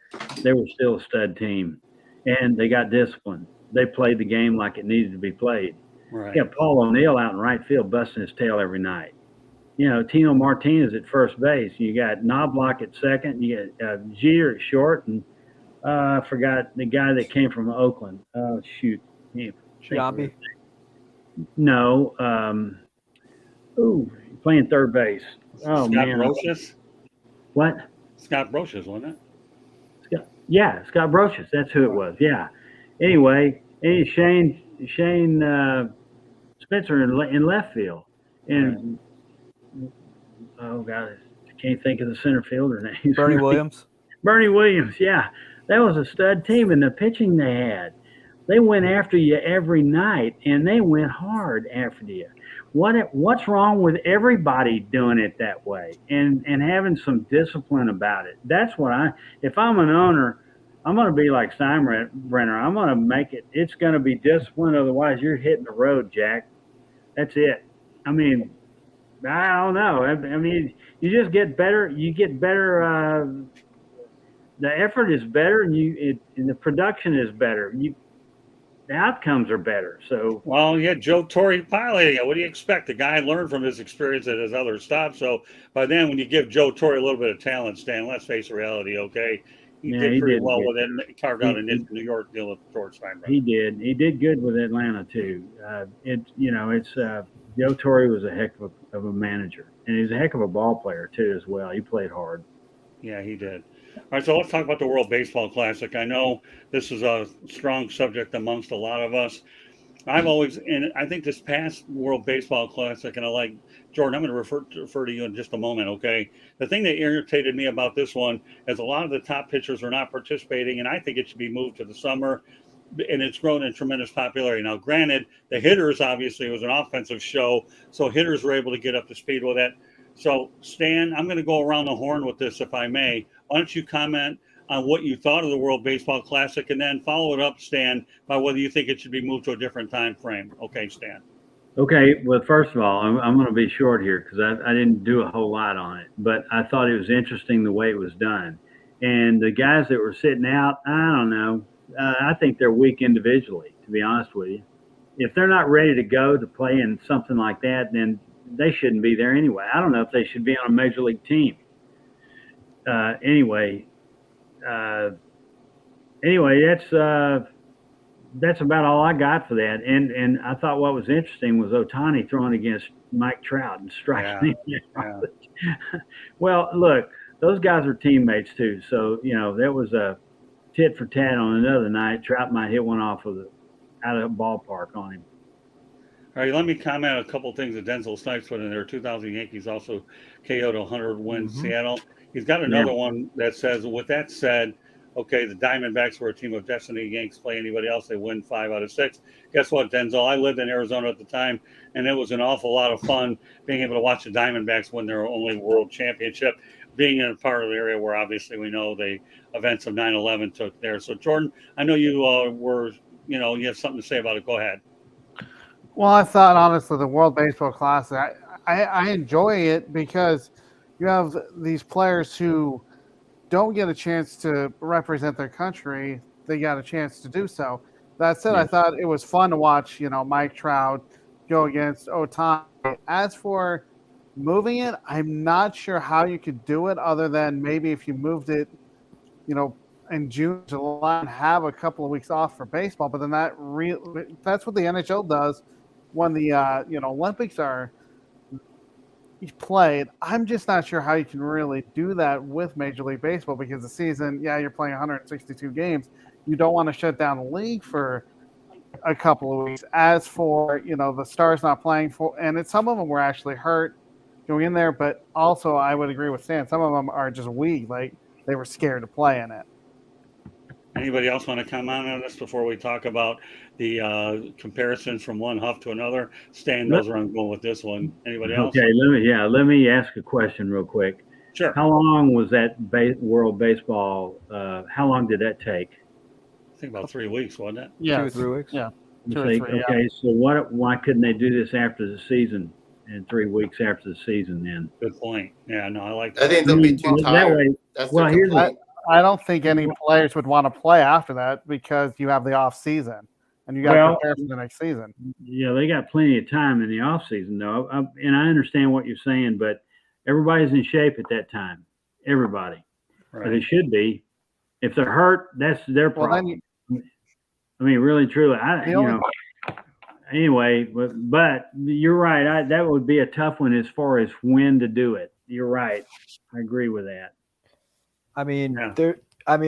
they were still a stud team. And they got disciplined. They played the game like it needed to be played. Right. You got Pauloneil out in right field busting his tail every night. Tinomartinez at first base. You got Knobloch at second. You got Jeter at short, and I forgot the guy that came from Oakland. Oh shoot, Shabby. No, playing third base. Oh Scott man, Brocious? What? Scott Brocious, wasn't it? Scott Brocious. That's who it was. Yeah. Anyway, Shane Spencer in left field, and. Oh God, I can't think of the center fielder name. Bernie Williams. Bernie Williams, yeah, that was a stud team, and the pitching they had, they went after you every night, and they went hard after you. What's wrong with everybody doing it that way and having some discipline about it? That's what if I'm an owner, I'm going to be like Steinbrenner. I'm going to make it. It's going to be discipline, otherwise you're hitting the road, Jack. That's it. I mean. I don't know. I mean, you just get better. You get better. The effort is better, and the production is better. The outcomes are better. So, well, yeah, Joe Torre piloting it. What do you expect? The guy learned from his experience at his other stop. So by then, when you give Joe Torre a little bit of talent, Stan, let's face reality. Okay, he did pretty well with it. Carved out a New York deal with George Steinbrenner. He did. He did good with Atlanta too. Joe Torre was a heck of a manager, and he's a heck of a ball player too as well. He played hard. Yeah, he did. All right, so let's talk about the World Baseball Classic. I know this is a strong subject amongst a lot of us. And I think this past World Baseball Classic, and Jordan, I'm going to refer to you in just a moment, okay? The thing that irritated me about this one is a lot of the top pitchers are not participating, and I think it should be moved to the summer. and it's grown in tremendous popularity. Now, granted, the hitters obviously was an offensive show, so hitters were able to get up to speed with it. So, Stan, I'm going to go around the horn with this, if I may. Why don't you comment on what you thought of the World Baseball Classic, and then follow it up, Stan, by whether you think it should be moved to a different time frame. Okay, Stan. Okay, well, first of all, I'm going to be short here because I didn't do a whole lot on it, but I thought it was interesting the way it was done. And the guys that were sitting out, I don't know. I think they're weak individually, to be honest with you. If they're not ready to go to play in something like that, then they shouldn't be there anyway. I don't know if they should be on a major league team. Anyway, that's about all I got for that. And I thought what was interesting was Ohtani throwing against Mike Trout and striking him. Yeah. Well, look, those guys are teammates too. So, that was a tit for tat on another night. Trout might hit one out of the ballpark on him. All right, let me comment on a couple of things that Denzel Snipes put in there. 2000 Yankees also KO'd 100 wins Seattle. He's got another one that says, with that said, okay, the Diamondbacks were a team of destiny. Yanks play anybody else, they win 5 out of 6. Guess what, Denzel? I lived in Arizona at the time, and it was an awful lot of fun being able to watch the Diamondbacks win their only world championship, being in a part of the area where obviously we know the events of 9/11 took there. So, Jordan, I know you you have something to say about it. Go ahead. Well, I thought, honestly, the World Baseball Classic, I enjoy it because you have these players who don't get a chance to represent their country. They got a chance to do so. That said, I thought it was fun to watch, Mike Trout go against Ohtani. As for moving it, I'm not sure how you could do it other than maybe if you moved it, in June, July, and have a couple of weeks off for baseball. But then that's what the NHL does when the Olympics are played. I'm just not sure how you can really do that with Major League Baseball because the season, you're playing 162 games. You don't want to shut down the league for a couple of weeks. As for, the stars not playing and some of them were actually hurt going in there, but also I would agree with Stan. Some of them are just weak. Like they were scared to play in it. Anybody else want to comment on this before we talk about the comparisons from one Huff to another? Stan knows where I'm going with this one. Anybody else? Okay, let me ask a question real quick. Sure. How long was that World Baseball? How long did that take? I think about 3 weeks, wasn't it? Yeah, 2 or 3 weeks. Yeah. Okay, so why couldn't they do this after the season and 3 weeks after the season then? Good point. Yeah, no, I like that. I think they'll be too tired. That way, That's well, here's I don't think any players would want to play after that because you have the off season and you got to prepare for the next season. Yeah, they got plenty of time in the off season though. And I understand what you're saying, but everybody's in shape at that time. Everybody. Right. But it should be. If they're hurt, that's their problem. Really, truly, anyway, but you're right. That would be a tough one as far as when to do it. You're right. I agree with that. There's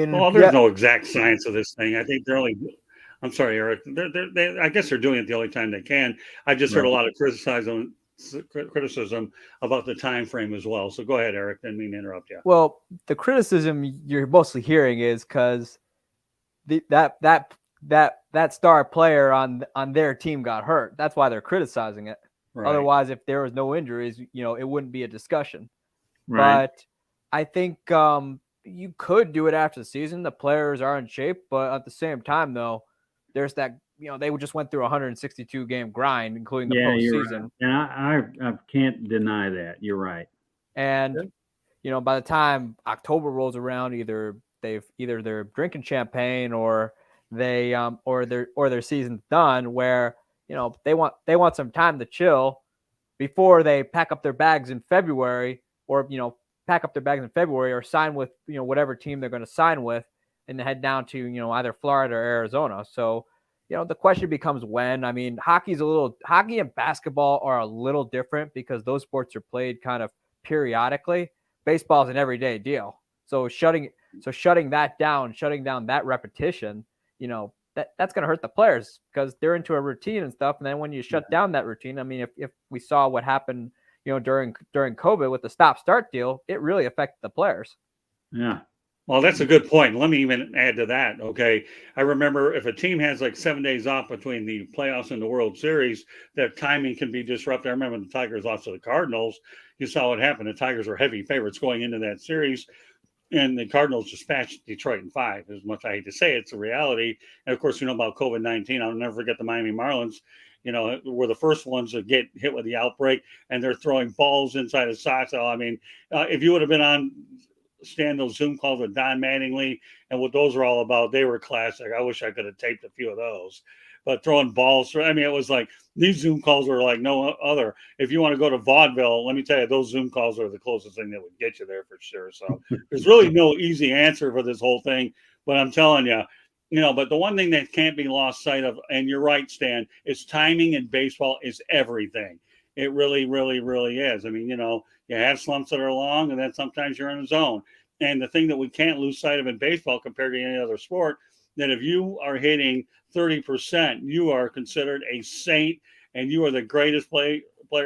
no exact science of this thing. I think they're only. I'm sorry, Eric. I guess they're doing it the only time they can. I just heard a lot of criticism about the time frame as well. So go ahead, Eric. Didn't mean to interrupt you. Well, the criticism you're mostly hearing is because that star player on their team got hurt. That's why they're criticizing it. Right. Otherwise, if there was no injuries, it wouldn't be a discussion. Right. But I think you could do it after the season. The players are in shape, but at the same time, though, there's that, they just went through a 162 game grind, including the postseason. Right. And I can't deny that. You're right. And, by the time October rolls around, either they're drinking champagne or their season's done where, they want some time to chill before they pack up their bags in February or, or sign with, whatever team they're going to sign with and head down to, either Florida or Arizona. So, the question becomes when. I mean, hockey and basketball are a little different because those sports are played kind of periodically. Baseball is an everyday deal. So shutting that down, shutting down that repetition, that's going to hurt the players because they're into a routine and stuff. And then when you shut down that routine, I mean, if we saw what happened, during COVID with the stop-start deal, it really affected the players. Yeah. Well, that's a good point. Let me even add to that. Okay. I remember if a team has like 7 days off between the playoffs and the World Series, their timing can be disrupted. I remember the Tigers lost to the Cardinals. You saw what happened. The Tigers were heavy favorites going into that series, and the Cardinals dispatched Detroit in 5. As much I hate to say it, it's a reality. And of course, you know about COVID-19. I'll never forget the Miami Marlins. You know, were the first ones to get hit with the outbreak, and they're throwing balls inside of socks. So, I mean, if you would have been on stand those Zoom calls with Don Mattingly and what those were all about, they were classic. I wish I could have taped a few of those. But throwing balls, I mean, it was like these Zoom calls were like no other. If you want to go to vaudeville, let me tell you, those Zoom calls are the closest thing that would get you there for sure. So there's really no easy answer for this whole thing. But I'm telling you, you know, but the one thing that can't be lost sight of, and you're right, Stan, is timing in baseball is everything. It really, really, really is. I mean, you know, you have slumps that are long, and then sometimes you're in a zone. And the thing that we can't lose sight of in baseball compared to any other sport, that if you are hitting 30%, you are considered a saint, and you are the greatest player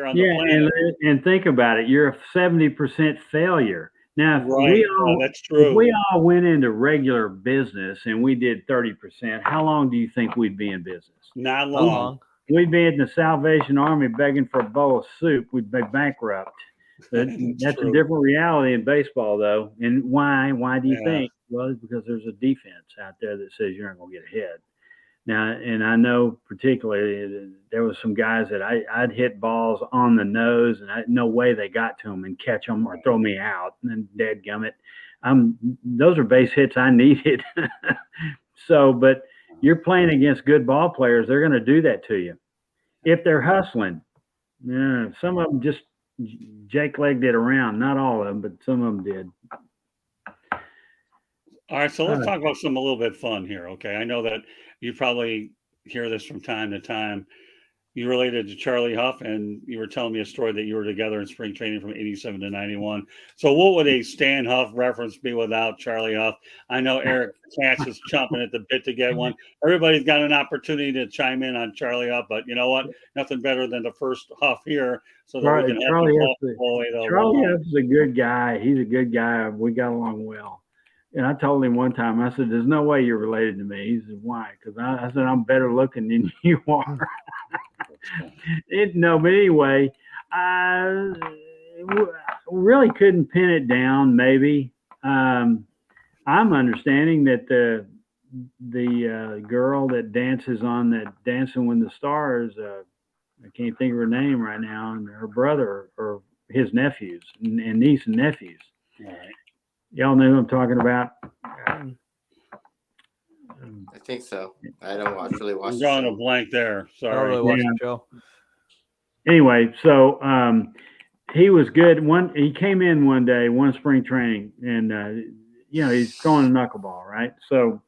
on the planet. And think about it. You're a 70% failure. Now, right. That's true. If we all went into regular business and we did 30%, how long do you think we'd be in business? Not long. We'd be in the Salvation Army begging for a bowl of soup. We'd be bankrupt. That's a different reality in baseball, though. And why? Why do you think? Well, it's because there's a defense out there that says you're not going to get ahead. Now, and I know particularly there was some guys that I'd hit balls on the nose, and no way they got to them and catch them or throw me out. And then dadgummit, those are base hits I needed. So, but you're playing against good ball players. They're going to do that to you if they're hustling. Yeah, some of them just jake-legged it around. Not all of them, but some of them did. All right, so let's talk about something a little bit fun here, okay? I know that you probably hear this from time to time. You related to Charlie Huff, and you were telling me a story that you were together in spring training from 87 to 91. So what would a Stan Huff reference be without Charlie Huff? I know Eric Katz is chomping at the bit to get one. Everybody's got an opportunity to chime in on Charlie Huff, but you know what? Nothing better than the first Huff here so that we can have Charlie Huff is a good guy. He's a good guy. We got along well. And I told him one time, I said, there's no way you're related to me. He said, why? Because I said, I'm better looking than you are. No, but anyway, I really couldn't pin it down, maybe. I'm understanding that the girl that dances on that Dancing with the Stars, I can't think of her name right now, and her brother or his nephews and niece and nephews. All right. Y'all know who I'm talking about? I think so. I don't really watch. I'm drawing a blank there. Sorry. I don't really watch the show. Anyway, so he was good. He came in one day, one spring training, and he's throwing a knuckleball, right? So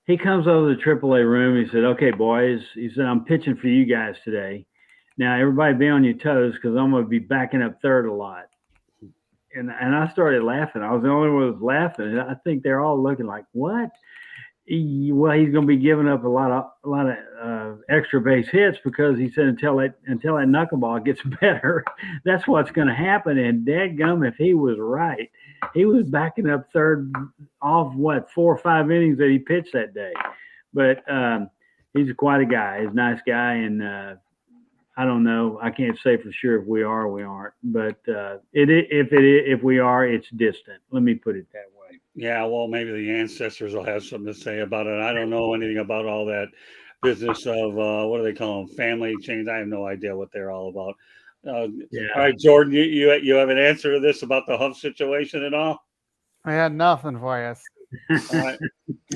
he comes over to the AAA room. He said, "Okay, boys," he said, "I'm pitching for you guys today. Now, everybody be on your toes because I'm going to be backing up third a lot." And I started laughing. I was the only one who was laughing. I think they're all looking like, what? Well, he's going to be giving up a lot of extra base hits because he said until that knuckleball gets better, that's what's going to happen. And dadgum, if he was right, he was backing up third off 4 or 5 innings that he pitched that day. But he's quite a guy. He's a nice guy, and I don't know. I can't say for sure if we are or we aren't, but if we are, it's distant. Let me put it that way. Yeah, well, maybe the ancestors will have something to say about it. I don't know anything about all that business of what do they call them, family chains. I have no idea what they're all about. All right, Jordan, you have an answer to this about the Huff situation at all? I had nothing for you. All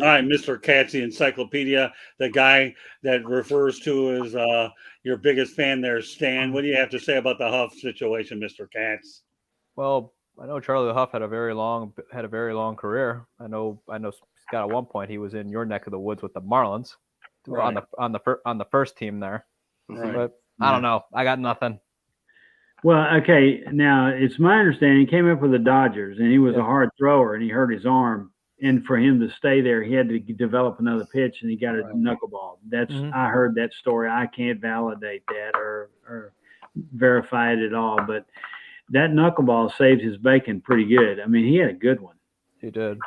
right, Mr. Katz, the encyclopedia, the guy that refers to as your biggest fan there, Stan. What do you have to say about the Huff situation, Mr. Katz? Well, I know Charlie Huff had a very long career. I know Scott, at one point he was in your neck of the woods with the Marlins, right, on the first team there. Right. But I don't know. I got nothing. Well, okay. Now it's my understanding he came up with the Dodgers and he was a hard thrower and he hurt his arm. And for him to stay there, he had to develop another pitch, and he got a knuckleball. That's I heard that story. I can't validate that or verify it at all. But that knuckleball saved his bacon pretty good. I mean, he had a good one. He did.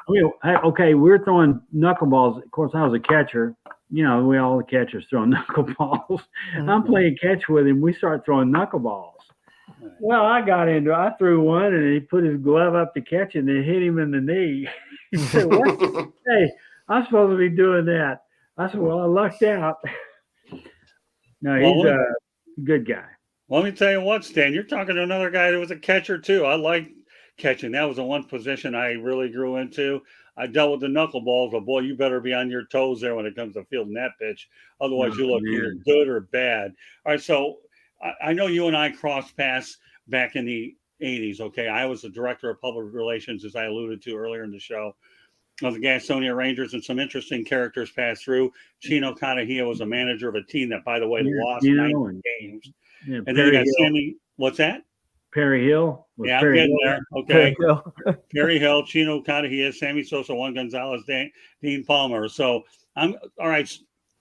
Okay, we were throwing knuckleballs. Of course, I was a catcher. You know, all the catchers throwing knuckleballs. I'm playing catch with him. We start throwing knuckleballs. Well, I threw one, and he put his glove up to catch it, and it hit him in the knee. He said, "What? Hey, I'm supposed to be doing that." I said, "Well, I lucked out." No, he's a good guy. Let me tell you what, Stan, you're talking to another guy that was a catcher too. I like catching. That was the one position I really grew into. I dealt with the knuckleballs, but boy, you better be on your toes there when it comes to fielding that pitch. Otherwise, you look either good or bad. All right, so I know you and I crossed paths back in the 80s. Okay, I was the director of public relations, as I alluded to earlier in the show, of the Gastoniarangers, and some interesting characters passed through. Chino Kadahia was a manager of a team that, by the way, lost 9 games. Yeah, and then you got Sammy. What's that? Perry Hill. Yeah, I'm getting there. Okay. Perry Hill, Chino Kadahia, Sammy Sosa, Juangonzalez, Dean Palmer. So I'm all right,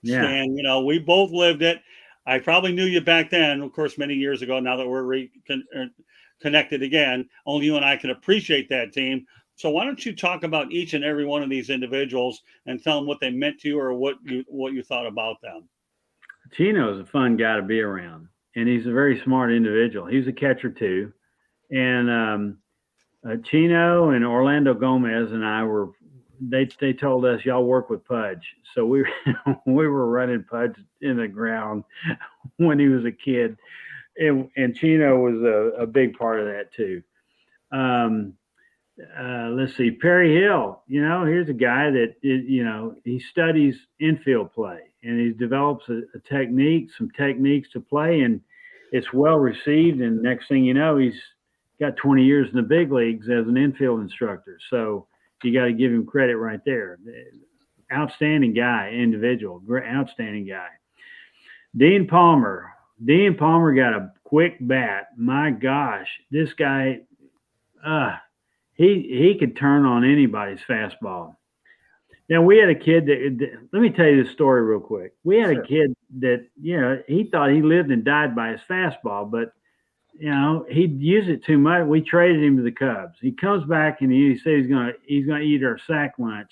Stan. You know, we both lived it. I probably knew you back then, of course, many years ago. Now that we're connected again, only you and I can appreciate that team. So why don't you talk about each and every one of these individuals and tell them what they meant to you or what you thought about them? Chino's a fun guy to be around, and he's a very smart individual. He's a catcher too, and Chino and Orlando Gomez and I were. They told us y'all work with Pudge, so we were running Pudge in the ground when he was a kid, and Chino was a big part of that too. Let's see, Perry Hill. You know, here's a guy that he studies infield play, and he develops some techniques to play, and it's well received. And next thing you know, he's got 20 years in the big leagues as an infield instructor. So you got to give him credit right there. Outstanding guy, individual, outstanding guy. Dean Palmer. Dean Palmer got a quick bat. My gosh, this guy. He could turn on anybody's fastball. Now, we had a kid that let me tell you this story real quick. We had a kid that, he thought he lived and died by his fastball, but, he'd use it too much. We traded him to the Cubs. He comes back and he says he's gonna eat our sack lunch.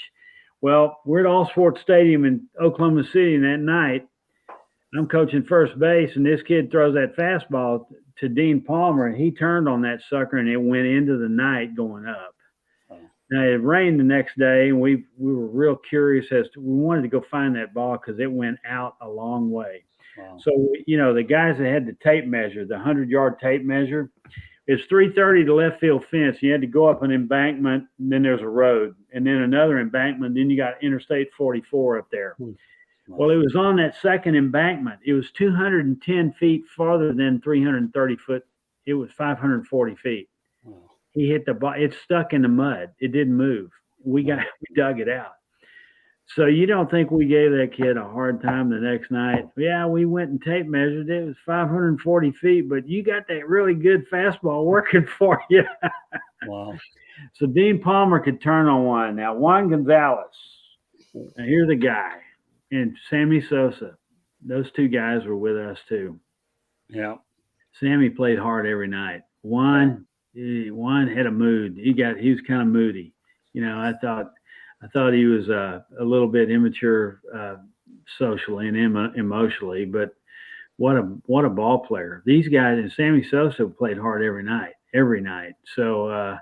Well, we're at All Sports Stadium in Oklahoma City, and that night I'm coaching first base, and this kid throws that fastball to Dean Palmer, and he turned on that sucker, and it went into the night going up. Now, it rained the next day, and we were real curious we wanted to go find that ball because it went out a long way. Wow. So, the guys that had the tape measure, the 100-yard tape measure, it's 330 to left field fence. You had to go up an embankment, and then there's a road, and then another embankment. Then you got Interstate 44 up there. Well, it was on that second embankment. It was 210 feet farther than 330 foot. It was 540 feet. Wow. He hit the ball. It stuck in the mud. It didn't move. We dug it out. So you don't think we gave that kid a hard time the next night? Yeah, we went and tape measured it. It was 540 feet, but you got that really good fastball working for you. Wow. So Dean Palmer could turn on one. Now, Juangonzalez. Now, here's the guy. And Sammy Sosa, those two guys were with us too. Yeah. Sammy played hard every night. Juan had a mood. He was kind of moody. I thought he was a little bit immature socially and emotionally, but what a ball player. These guys, and Sammy Sosa played hard every night. So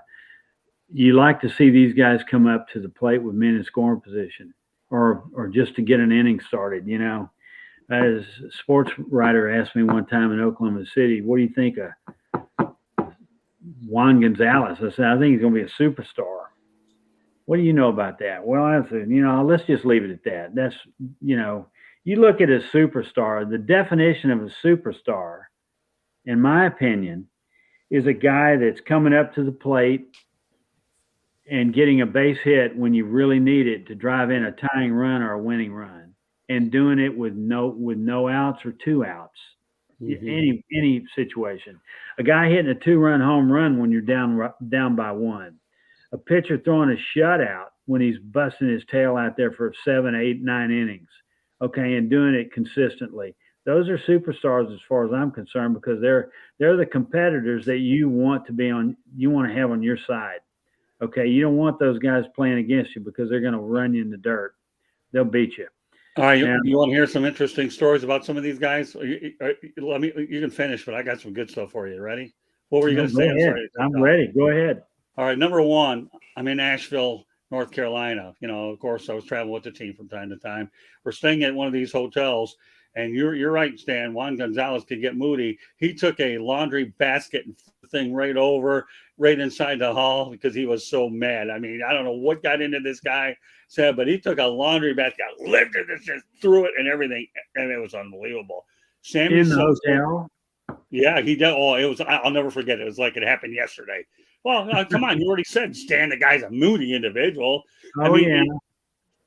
you like to see these guys come up to the plate with men in scoring position. Or just to get an inning started, As a sports writer asked me one time in Oklahoma City, what do you think of Juangonzalez? I said, I think he's going to be a superstar. What do you know about that? Well, I said, let's just leave it at that. That's, you look at a superstar, the definition of a superstar, in my opinion, is a guy that's coming up to the plate and getting a base hit when you really need it to drive in a tying run or a winning run, and doing it with no outs or 2 outs, any situation. A guy hitting a 2-run home run when you're down by 1. A pitcher throwing a shutout when he's busting his tail out there for 7, 8, 9 innings, okay, and doing it consistently. Those are superstars as far as I'm concerned, because they're the competitors that you want to have on your side. Okay, you don't want those guys playing against you because they're going to run you in the dirt. They'll beat you. All right, Now, you want to hear some interesting stories about some of these guys? Let me. You can finish, but I got some good stuff for you. Ready? What were you no, going to go say? ahead. I'm sorry. I'm ready. Go ahead. All right, number one, I'm in Asheville, North Carolina. Of course, I was traveling with the team from time to time. We're staying at one of these hotels, and you're right, Stan. Juan Gonzalez could get moody. He took a laundry basket thing right inside the hall because he was so mad. I mean, I don't know what got into this guy said, but he took a laundry basket, lifted it, just threw it and everything, and it was unbelievable. Sammy In the Sosa, hotel. yeah, he did. Oh, it was. I'll never forget it. It was like it happened yesterday. Well, come on, you already said Stan. The guy's a moody individual. Oh, yeah.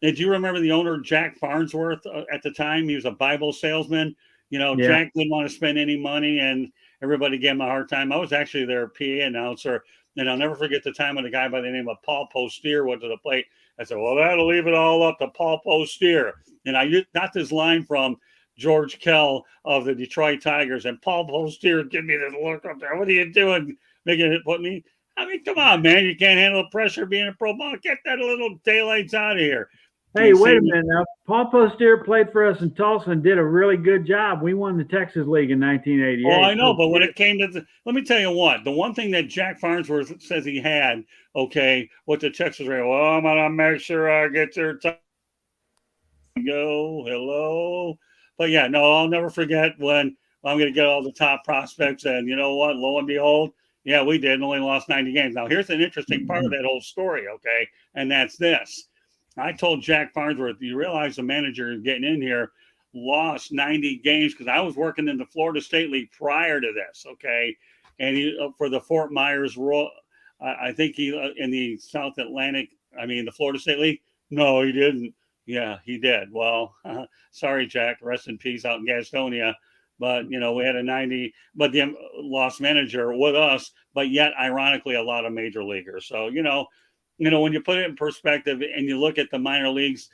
Did you remember the owner, Jackfarnsworth, at the time? He was a Bible salesman. Yeah. Jack didn't want to spend any money, and everybody gave him a hard time. I was actually their PA announcer, and I'll never forget the time when a guy by the name of Paul Postier went to the plate. I said, well, that'll leave it all up to Paul Postier. And I got this line from George Kell of the Detroit Tigers, and Paul Postier gave me this look up there. What are you doing? Making it put me? I mean, come on, man. You can't handle the pressure being a pro ball. Get that little daylights out of here. Hey, wait a minute now. Paul Postier played for us in Tulsa and did a really good job. We won the Texas League in 1988. Oh, I know, but when it came to let me tell you what, the one thing that Jack Farnsworth says he had, okay, with the Texas Rangers, well, I'm going to make sure I get their time. Go, hello. But yeah, no, I'll never forget when I'm going to get all the top prospects, and you know what, lo and behold, yeah, we did, only lost 90 games. Now, here's an interesting part of that whole story, okay, and that's this. I told Jack Farnsworth, you realize the manager getting in here lost 90 games because I was working in the Florida State League prior to this, okay? And he, for the Fort Myers, I think he in the South Atlantic, the Florida State League. No, he didn't. Yeah, he did. Well, sorry, Jack. Rest in peace out in Gastonia. But, we had a 90, but the lost manager with us, but yet, ironically, a lot of major leaguers. So, when you put it in perspective and you look at the minor leagues,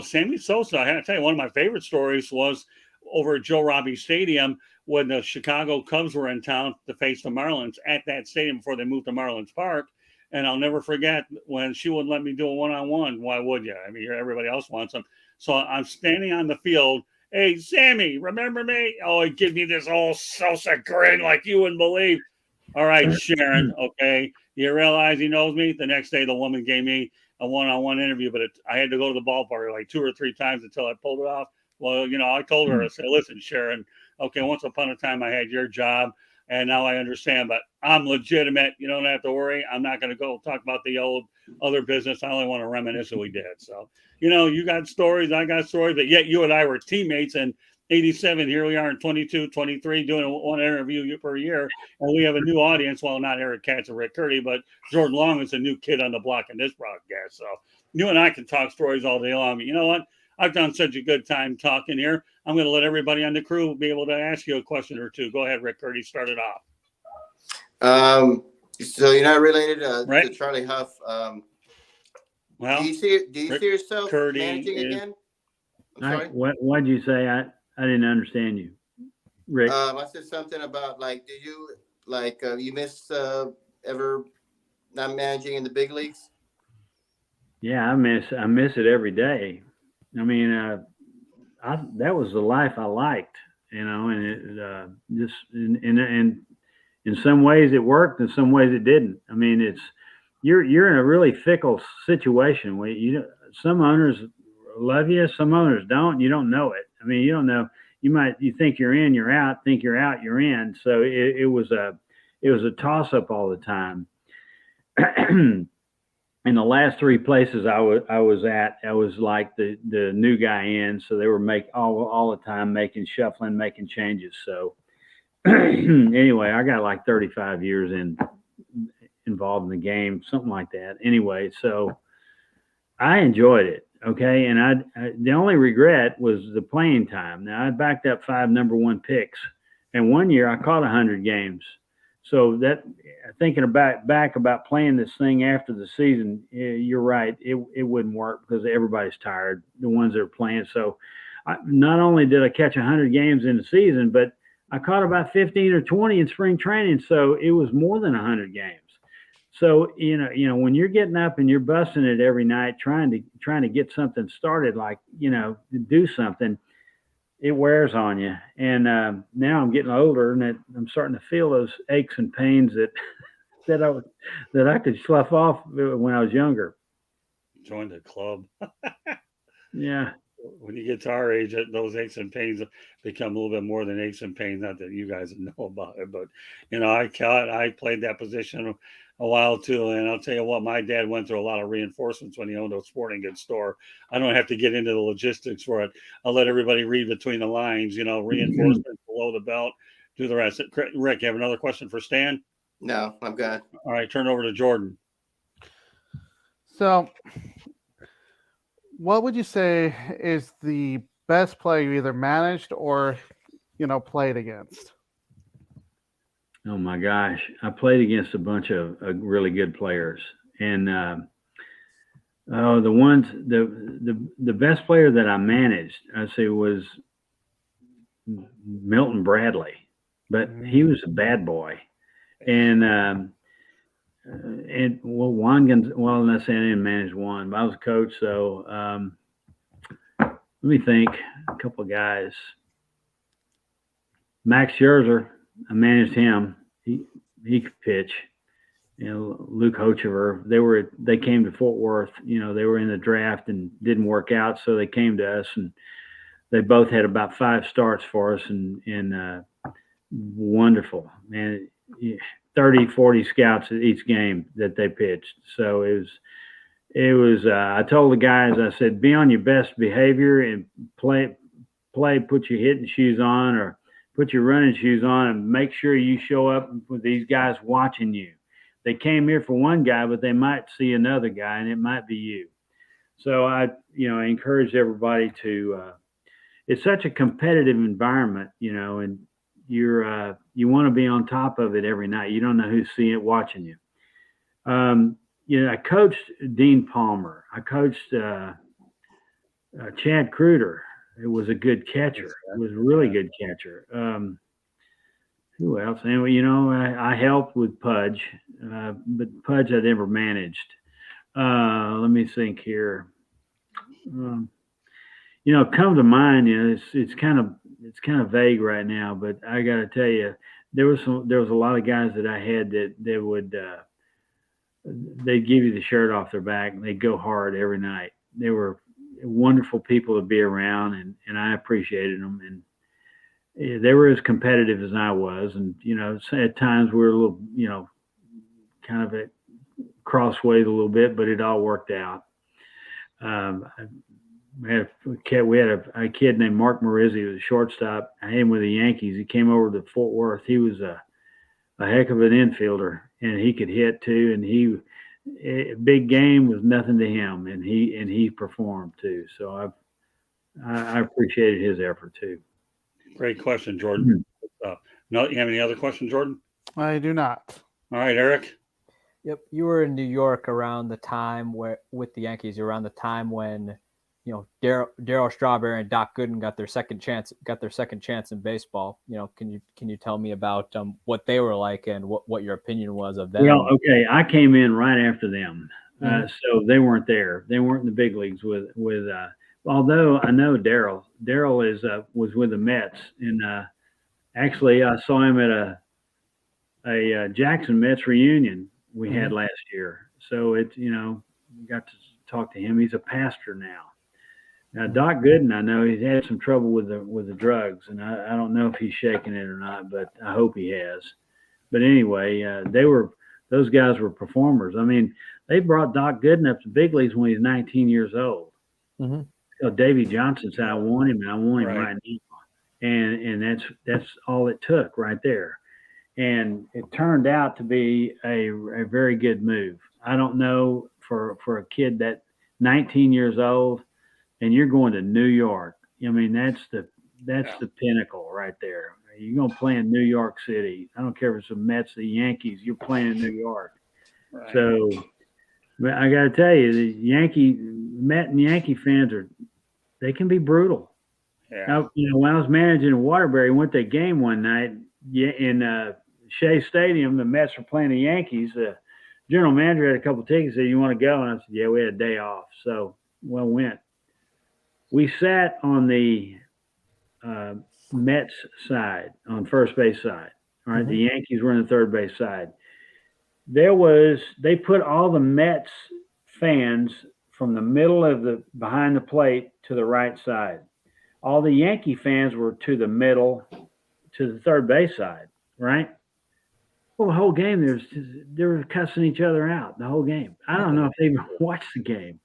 Sammy Sosa, I had to tell you, one of my favorite stories was over at Joe Robbie Stadium when the Chicago Cubs were in town to face the Marlins at that stadium before they moved to Marlins Park. And I'll never forget when she wouldn't let me do a one-on-one. Why would you? I mean, everybody else wants them. So I'm standing on the field. Hey, Sammy, remember me? Oh, he gives me this old Sosa grin like you wouldn't believe. All right, Sharon, okay. You realize he knows me? The next day, the woman gave me a one-on-one interview, but I had to go to the ballpark like 2 or 3 times until I pulled it off. Well, I told her, I said, listen, Sharon, okay, once upon a time I had your job, and now I understand, but I'm legitimate. You don't have to worry. I'm not going to go talk about the old other business. I only want to reminisce what we did. So, you got stories, I got stories, but yet you and I were teammates in 87. Here we are in 22, 23, doing one interview per year. And we have a new audience. Well, not Eric Katz and Rick Curdy, but Jordan Long is a new kid on the block in this broadcast. So you and I can talk stories all day long. But you know what? I've done such a good time talking here. I'm going to let everybody on the crew be able to ask you a question or two. Go ahead, Rick Curdy. Start it off. So you're not related right? to Charlie Huff. Well, do you see yourself Curdy managing again? I'm sorry. What did you say? I didn't understand you, Rick. I said something about did you you miss ever not managing in the big leagues? Yeah, I miss it every day. I mean, that was the life I liked, and it just in some ways it worked, in some ways it didn't. I mean, you're in a really fickle situation where some owners love you, some owners don't. You don't know it. I mean, you don't know. You think you're in, you're out. Think you're out, you're in. So it was a toss up all the time. In the last 3 places I was at, I was like the new guy in, so they were all the time shuffling, making changes. So anyway, I got like 35 years involved in the game, something like that. Anyway, so I enjoyed it. Okay, and the only regret was the playing time. Now I backed up 5 number 1 picks, and one year I caught 100 games. So that thinking back about playing this thing after the season, you're right. It wouldn't work because everybody's tired, the ones that are playing. So not only did I catch 100 games in the season, but I caught about 15 or 20 in spring training. So it was more than 100 games. So when you're getting up and you're busting it every night, trying to get something started, like to do something, it wears on you. And now I'm getting older, and I'm starting to feel those aches and pains that I could slough off when I was younger. Join the club. Yeah. When you get to our age, those aches and pains become a little bit more than aches and pains. Not that you guys know about it, but I played that position a while too. And I'll tell you what, my dad went through a lot of reinforcements when he owned a sporting goods store. I don't have to get into the logistics for it. I'll let everybody read between the lines. Reinforcements below the belt, do the rest. Rick, you have another question for Stan? No, I'm good. All right, turn over to Jordan. So, what would you say is the best player you either managed or, played against? Oh my gosh, I played against a bunch of really good players, and the best player that I managed, I'd say, was Milton Bradley, but he was a bad boy, and let's say I didn't manage one, but I was a coach, so let me think. A couple of guys. Maxscherzer, I managed him. He could pitch. Luke Hochever. They came to Fort Worth. They were in the draft and didn't work out, so they came to us, and they both had about 5 starts for us, and wonderful, man. 30, 40 scouts at each game that they pitched. So it was. I told the guys, I said, be on your best behavior and play. Put your hitting shoes on or put your running shoes on, and make sure you show up with these guys watching you. They came here for one guy, but they might see another guy, and it might be you. So I encourage everybody to. It's such a competitive environment, and you want to be on top of it every night. You don't know who's seeing it, watching you. I coached Dean Palmer. I coached Chad Kruder. It was a good catcher. It was a really good catcher. Who else? Anyway, I helped with Pudge, but Pudge I never managed. Let me think here. Come to mind. It's kind of vague right now, but I got to tell you, there was a lot of guys that I had that they would they'd give you the shirt off their back, and they'd go hard every night. They were wonderful people to be around, and I appreciated them, and they were as competitive as I was, and at times we were a little kind of at crossways a little bit, but it all worked out. We had a kid named Mark Marizzi, who was a shortstop. I had him with the Yankees. He came over to Fort Worth. He was a heck of an infielder, and he could hit too, and big game was nothing to him, and he performed too. So I appreciated his effort too. Great question, Jordan. No, you have any other questions, Jordan? I do not. All right, Eric. Yep, you were in New York around the time with the Yankees, around the time when Darryl Strawberry and Doc Gooden got their second chance in baseball. Can you tell me about what they were like and what your opinion was of them? Well, okay, I came in right after them, so they weren't there. They weren't in the big leagues with. Although I know Darryl. Darryl was with the Mets, and actually I saw him at a Jackson Mets reunion we had last year. So got to talk to him. He's a pastor now. Now, Doc Gooden, I know he's had some trouble with the drugs, and I don't know if he's shaking it or not, but I hope he has. But anyway, those guys were performers. I mean, they brought Doc Gooden up to big leagues when he was 19 years old. Mm-hmm. Davey Johnson said, "I want him, and I want him Right right now," and that's all it took right there. And it turned out to be a very good move. I don't know for a kid that 19 years old. And you're going to New York. I mean, that's the pinnacle right there. You're going to play in New York City. I don't care if it's the Mets, the Yankees. You're playing in New York. Right. So, but I got to tell you, the Met and Yankee fans they can be brutal. Yeah. Now, when I was managing in Waterbury, went to a game one night in Shea Stadium. The Mets were playing the Yankees. general manager had a couple tickets. Said, "You want to go?" And I said, "Yeah, we had a day off." So, well, went. We sat on the Mets side, on first base side. All right, the Yankees were on the third base side. They put all the Mets fans from the middle of the behind the plate to the right side. All the Yankee fans were to the middle, to the third base side, right? Well, the whole game they were cussing each other out the whole game. I don't know if they even watched the game.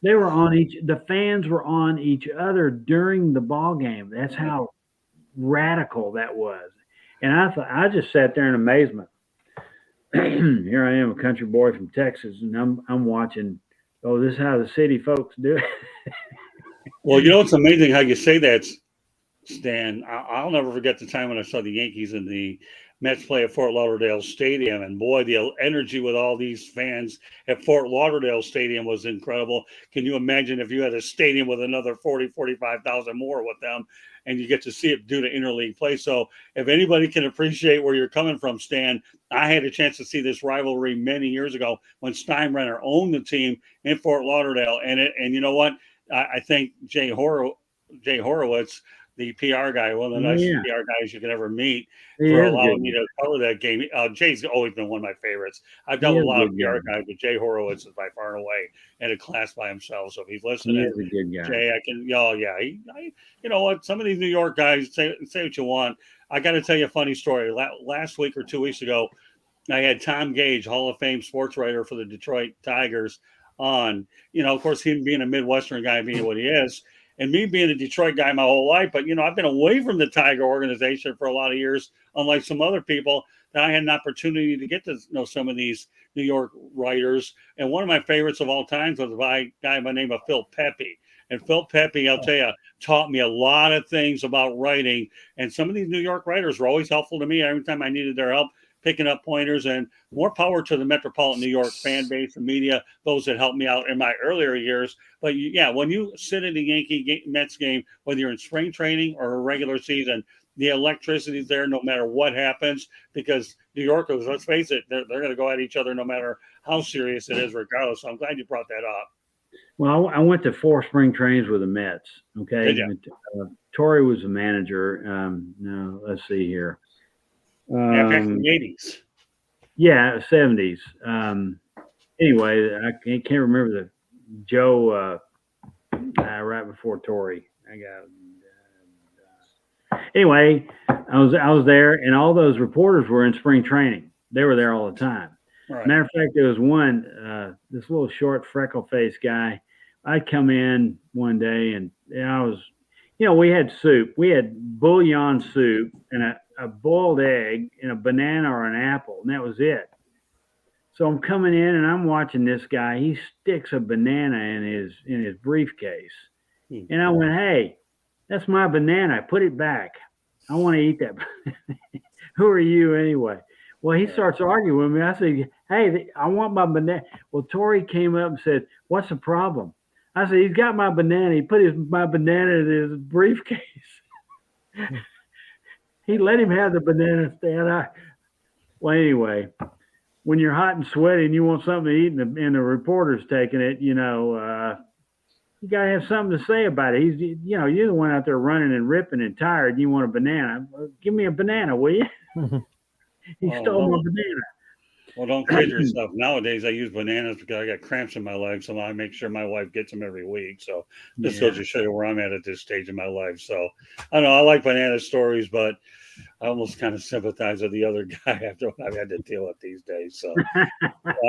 The fans were on each other during the ball game. That's how radical that was. And I just sat there in amazement. Here I am, a country boy from Texas, and I'm watching. Oh, this is how the city folks do it. Well, you know, it's amazing how you say that, Stan. I'll never forget the time when I saw the Yankees and the Mets play at Fort Lauderdale Stadium. And boy, the energy with all these fans at Fort Lauderdale Stadium was incredible. Can you imagine if you had a stadium with another 40, 45,000 more with them, and you get to see it due to interleague play? So if anybody can appreciate where you're coming from, Stan, I had a chance to see this rivalry many years ago when Steinbrenner owned the team in Fort Lauderdale. And you know what? I think Jay Horowitz, the PR guy, one of the nicest PR guys you can ever meet, for allowing me to cover that game. Jay's always been one of my favorients. I've dealt with a lot of PR guys, but Jay Horowitz is by far and away in a class by himself. So if he's listening, he is a good guy. Jay, I can, you know what? Some of these New York guys, say what you want. I got to tell you a funny story. Last week or 2 weeks ago, I had Tom Gage, Hall of Fame sports writer for the Detroit Tigers, on. You know, of course, him being a Midwestern guy, being what he is, and me being a Detroit guy my whole life. But, you know, I've been away from the Tiger organization for a lot of years, unlike some other people that I had an opportunity to get to know some of these New York writers. And one of my favorites of all times was a guy by the name of Phil Pepe. And Phil Pepe, I'll tell you, taught me a lot of things about writing. And some of these New York writers were always helpful to me every time I needed their help, picking up pointers. And more power to the metropolitan New York fan base and media, those that helped me out in my earlier years. But yeah, when you sit in a Yankee Mets game, whether you're in spring training or a regular season, the electricity is there no matter what happens, because New Yorkers, let's face it, they're going to go at each other no matter how serious it is, regardless. So I'm glad you brought that up. Well, I went to 4 spring trainings with the Mets. Okay. Torre was the manager. No, let's see here. Back in the 80s. Yeah, 70s. Anyway, I can't remember the Joe right before Torre. Anyway, I was there, and all those reporters were in spring training. They were there all the time. Right. Matter of fact, there was one, this little short freckle-faced guy. I'd come in one day, and I was, we had soup. We had bouillon soup and a boiled egg and a banana or an apple, and that was it. So I'm coming in, and I'm watching this guy. He sticks a banana in his briefcase. And I went, "Hey, that's my banana. Put it back. I want to eat that." Who are you anyway? Well, he starts arguing with me. I said, "Hey, I want my banana." Well, Torre came up and said, "What's the problem?" I said, "He's got my banana. He put my banana in his briefcase." He let him have the banana stand. Well, anyway, when you're hot and sweaty and you want something to eat and the reporter's taking it, you got to have something to say about it. You're the one out there running and ripping and tired. And you want a banana. Give me a banana, will you? He stole my banana. Well, don't kid yourself. Nowadays, I use bananas because I got cramps in my legs, so I make sure my wife gets them every week. So this goes to show you where I'm at this stage in my life. So I don't know. I like banana stories, but I almost kind of sympathize with the other guy after what I've had to deal with these days. So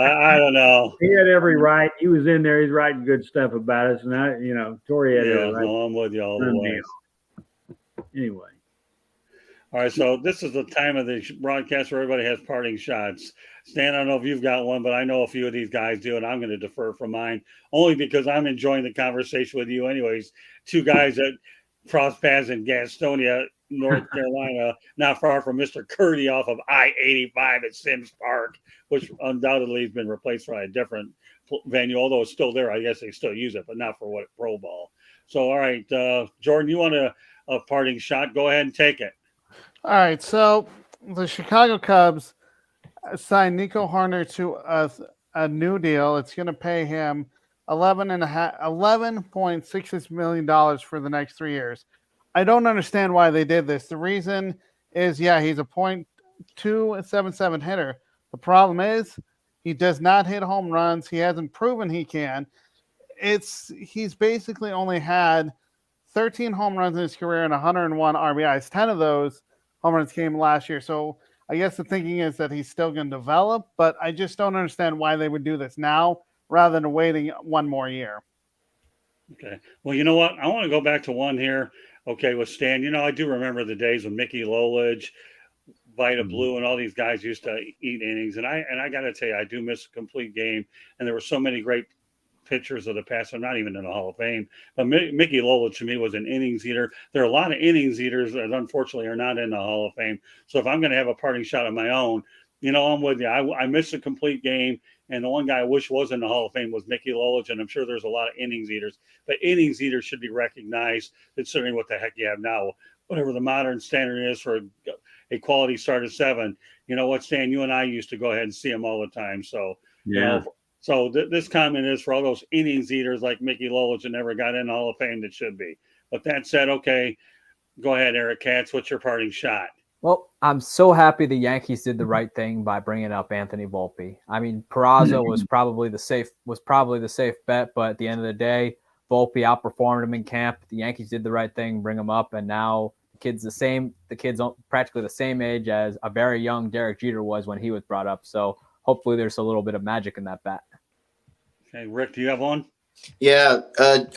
I don't know. He had every right. He was in there. He's writing good stuff about us. And Torre had every right. No, I'm with you all the way. Anyway. All right, so this is the time of the broadcast where everybody has parting shots. Stan, I don't know if you've got one, but I know a few of these guys do, and I'm going to defer from mine only because I'm enjoying the conversation with you anyways. 2 guys that cross paths in Gastonia, North Carolina, not far from Mr. Curdy off of I-85 at Sims Park, which undoubtedly has been replaced by a different venue, although it's still there. I guess they still use it, but not for what Pro Ball. So, all right, Jordan, you want a parting shot? Go ahead and take it. All right, so the Chicago Cubs signed Nico Horner to a new deal. It's going to pay him $11.66 million for the next 3 years. I don't understand why they did this. The reason is, yeah, he's a .277 hitter. The problem is he does not hit home runs. He hasn't proven he can. He's basically only had 13 home runs in his career and 101 RBIs. 10 of those home runs came last year. So I guess the thinking is that he's still going to develop, but I just don't understand why they would do this now rather than waiting one more year. Okay. Well, you know what? I want to go back to one here. Okay, with Stan. You know, I do remember the days when Mickey Lolich, Vita Blue, and all these guys used to eat innings. And I got to tell you, I do miss a complete game. And there were so many great pitchers of the past. I'm not even in the Hall of Fame, but Mickey Lolich to me was an innings eater. There are a lot of innings eaters that unfortunately are not in the Hall of Fame. So if I'm going to have a parting shot of my own, you know, I'm with you. I missed a complete game. And the one guy I wish was in the Hall of Fame was Mickey Lolich, and I'm sure there's a lot of innings eaters. But innings eaters should be recognized, considering what the heck you have now. Whatever the modern standard is for a quality start of 7. You know what, Stan? You and I used to go ahead and see them all the time. So, Yeah. You know, so this comment is for all those innings eaters like Mickey Lolich that never got in the Hall of Fame that should be. But that said, okay, go ahead, Eric Katz. What's your parting shot? Well, I'm so happy the Yankees did the right thing by bringing up Anthony Volpe. I mean, Peraza was probably the safe bet, but at the end of the day, Volpe outperformed him in camp. The Yankees did the right thing, bring him up, and now the kid's practically the same age as a very young Derek Jeter was when he was brought up. So hopefully there's a little bit of magic in that bat. Okay, Rick, do you have one? Yeah,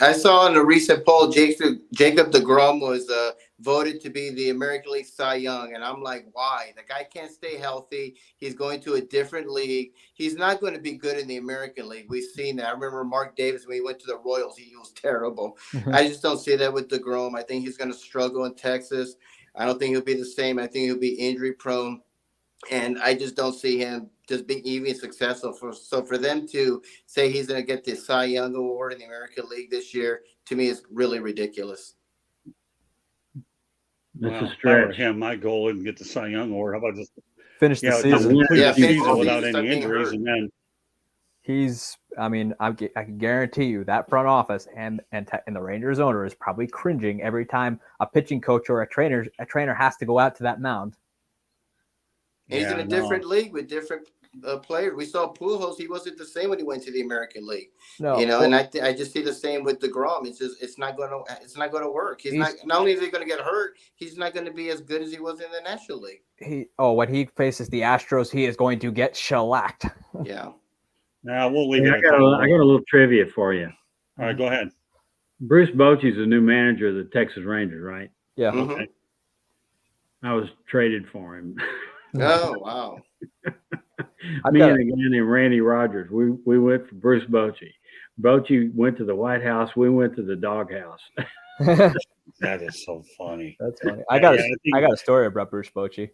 I saw in a recent poll, Jacob deGrom was voted to be the American League Cy Young, and I'm like, why? The guy can't stay healthy. He's going to a different league. He's not going to be good in the American League. We've seen that. I remember Mark Davis when he went to the Royals. He was terrible. I just don't see that with deGrom. I think he's going to struggle in Texas. I don't think he'll be the same. I think he'll be injury prone. And I just don't see him just being even successful. So for them to say he's going to get the Cy Young Award in the American League this year, to me, is really ridiculous. That's a If I were stretch. him, my goal would get the Cy Young Award. How about just Finish the just season. complete the finish season the without season, any stop getting injuries, hurt. and then I can guarantee you that front office and the Rangers owner is probably cringing every time a pitching coach or a trainer has to go out to that mound. He's in a different league with different players. We saw Pujols; he wasn't the same when he went to the American League. No, you know, and I just see the same with deGrom. It's not going to work. He's not only is he going to get hurt, he's not going to be as good as he was in the National League. When he faces the Astros, he is going to get shellacked. Yeah. Now we'll leave Hey, it. I got a little trivia for you. All right, go ahead. Bruce Bochy's the new manager of the Texas Rangers, right? Yeah. Mm-hmm. Okay. I was traded for him. Oh wow. Me and a guy named Randy Rogers. We went for Bruce Bochy. Bochy went to the White House. We went to the doghouse. That is so funny. That's funny. I got a story about Bruce Bochy.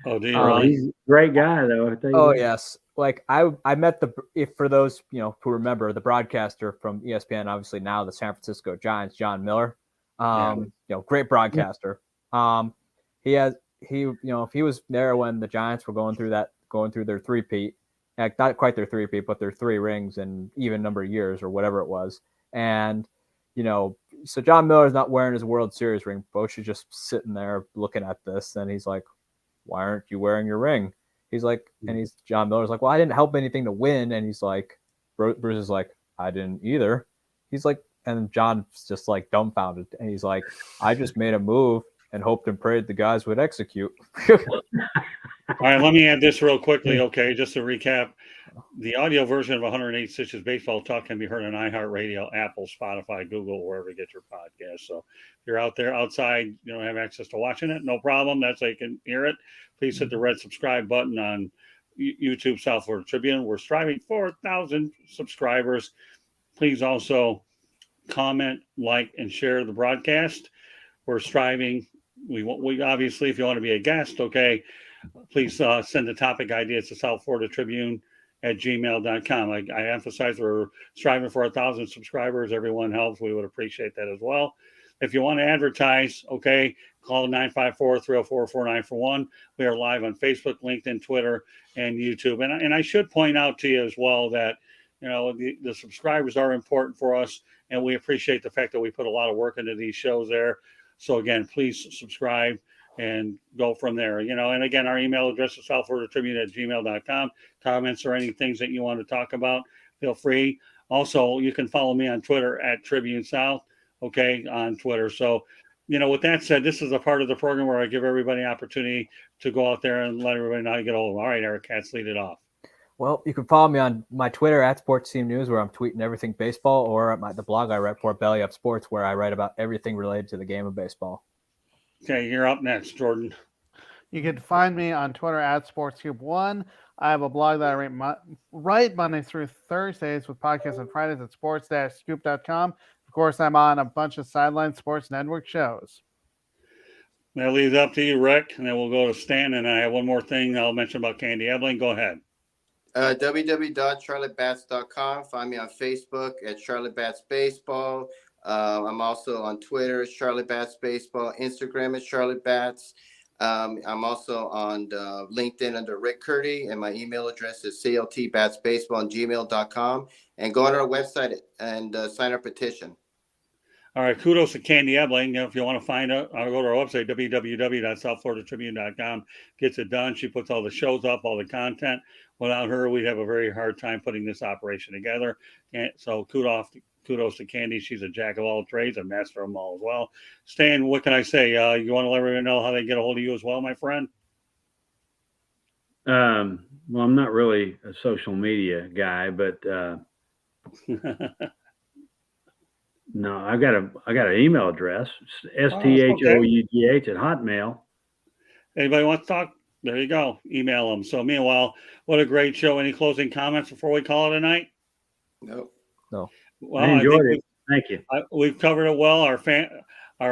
Oh, do you really? He's a great guy, though. I tell you Oh what. yes, like I met for those who remember, the broadcaster from ESPN, obviously now the San Francisco Giants, John Miller. Great broadcaster. If he was there when the Giants were going through their three-peat, not quite their three-peat, but their 3 rings in even number of years or whatever it was. And, so John Miller's not wearing his World Series ring. Boch is just sitting there looking at this. And he's like, why aren't you wearing your ring? He's like, John Miller's like, well, I didn't help anything to win. And he's like, Bruce is like, I didn't either. He's like, and John's just like dumbfounded. And he's like, I just made a move and hoped and prayed the guys would execute. All right, let me add this real quickly, okay? Just to recap, the audio version of 108 Stitches Baseball Talk can be heard on iHeartRadio, Apple, Spotify, Google, wherever you get your podcast. So if you're out there outside, you don't have access to watching it, no problem. That's how you can hear it. Please hit the red subscribe button on YouTube South Florida Tribune. We're striving for 1,000 subscribers. Please also comment, like, and share the broadcast. We're striving. We obviously, if you want to be a guest, okay, please send the topic ideas to South Florida Tribune at gmail.com. I emphasize we're striving for 1,000 subscribers. Everyone helps. We would appreciate that as well. if you want to advertise, okay, call 954-304-4941. We are live on Facebook, LinkedIn, Twitter, and YouTube. And I should point out to you as well that, you know, the subscribers are important for us, and we appreciate the fact that we put a lot of work into these shows there. So again, please subscribe and go from there. You know, and again, our email address is southfloridatribune@gmail.com. Comments or any things that you want to talk about, feel free. Also, you can follow me on Twitter at Tribune South, okay, on Twitter. So, you know, with that said, this is a part of the program where I give everybody an opportunity to go out there and let everybody know how to get hold of them. All right, Eric Katz, lead it off. Well, you can follow me on my Twitter at Sports Team News, where I'm tweeting everything baseball, or at the blog I write for, Belly Up Sports, where I write about everything related to the game of baseball. Okay, you're up next, Jordan. You can find me on Twitter at SportsCube1. I have a blog that I write Monday through Thursdays with podcasts on Fridays at sports-scoop.com. Of course, I'm on a bunch of Sideline Sports Network shows. That leaves up to you, Rick, and then we'll go to Stan. And I have one more thing I'll mention about Candy Ebling. Go ahead. www.charliebats.com. Find me on Facebook at Charlie Bats Baseball. I'm also on Twitter, Charlie Bats Baseball, Instagram at Charlie Bats. I'm also on LinkedIn under Rick Curdy, and my email address is cltbatsbaseball@gmail.com. And go on our website and sign our petition. All right, kudos to Candy Ebling. If you want to find out, I'll go to our website, www.southfloridatribune.com. Gets it done. She puts all the shows up, all the content. Without her, we'd have a very hard time putting this operation together. And so kudos to Candy. She's a jack of all trades, a master of them all as well. Stan, what can I say? You want to let everyone know how they get a hold of you as well, my friend? Well, I'm not really a social media guy, but no, I got an email address, STHOUGH at Hotmail. Anybody want to talk? There you go. Email them. So meanwhile, what a great show. Any closing comments before we call it a night? No. Well, I enjoyed it. Thank you. We've covered it well. Our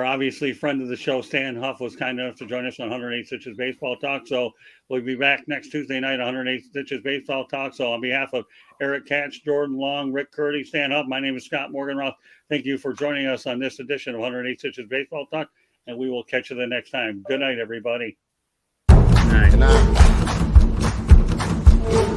obviously friend of the show, Stan Huff, was kind enough to join us on 108 Stitches Baseball Talk. So we'll be back next Tuesday night, 108 Stitches Baseball Talk. So on behalf of Eric Katz, Jordan Long, Rick Curdy, Stan Huff, my name is Scott Morganroth. Thank you for joining us on this edition of 108 Stitches Baseball Talk, and we will catch you the next time. Good night, everybody. Good night. Good night.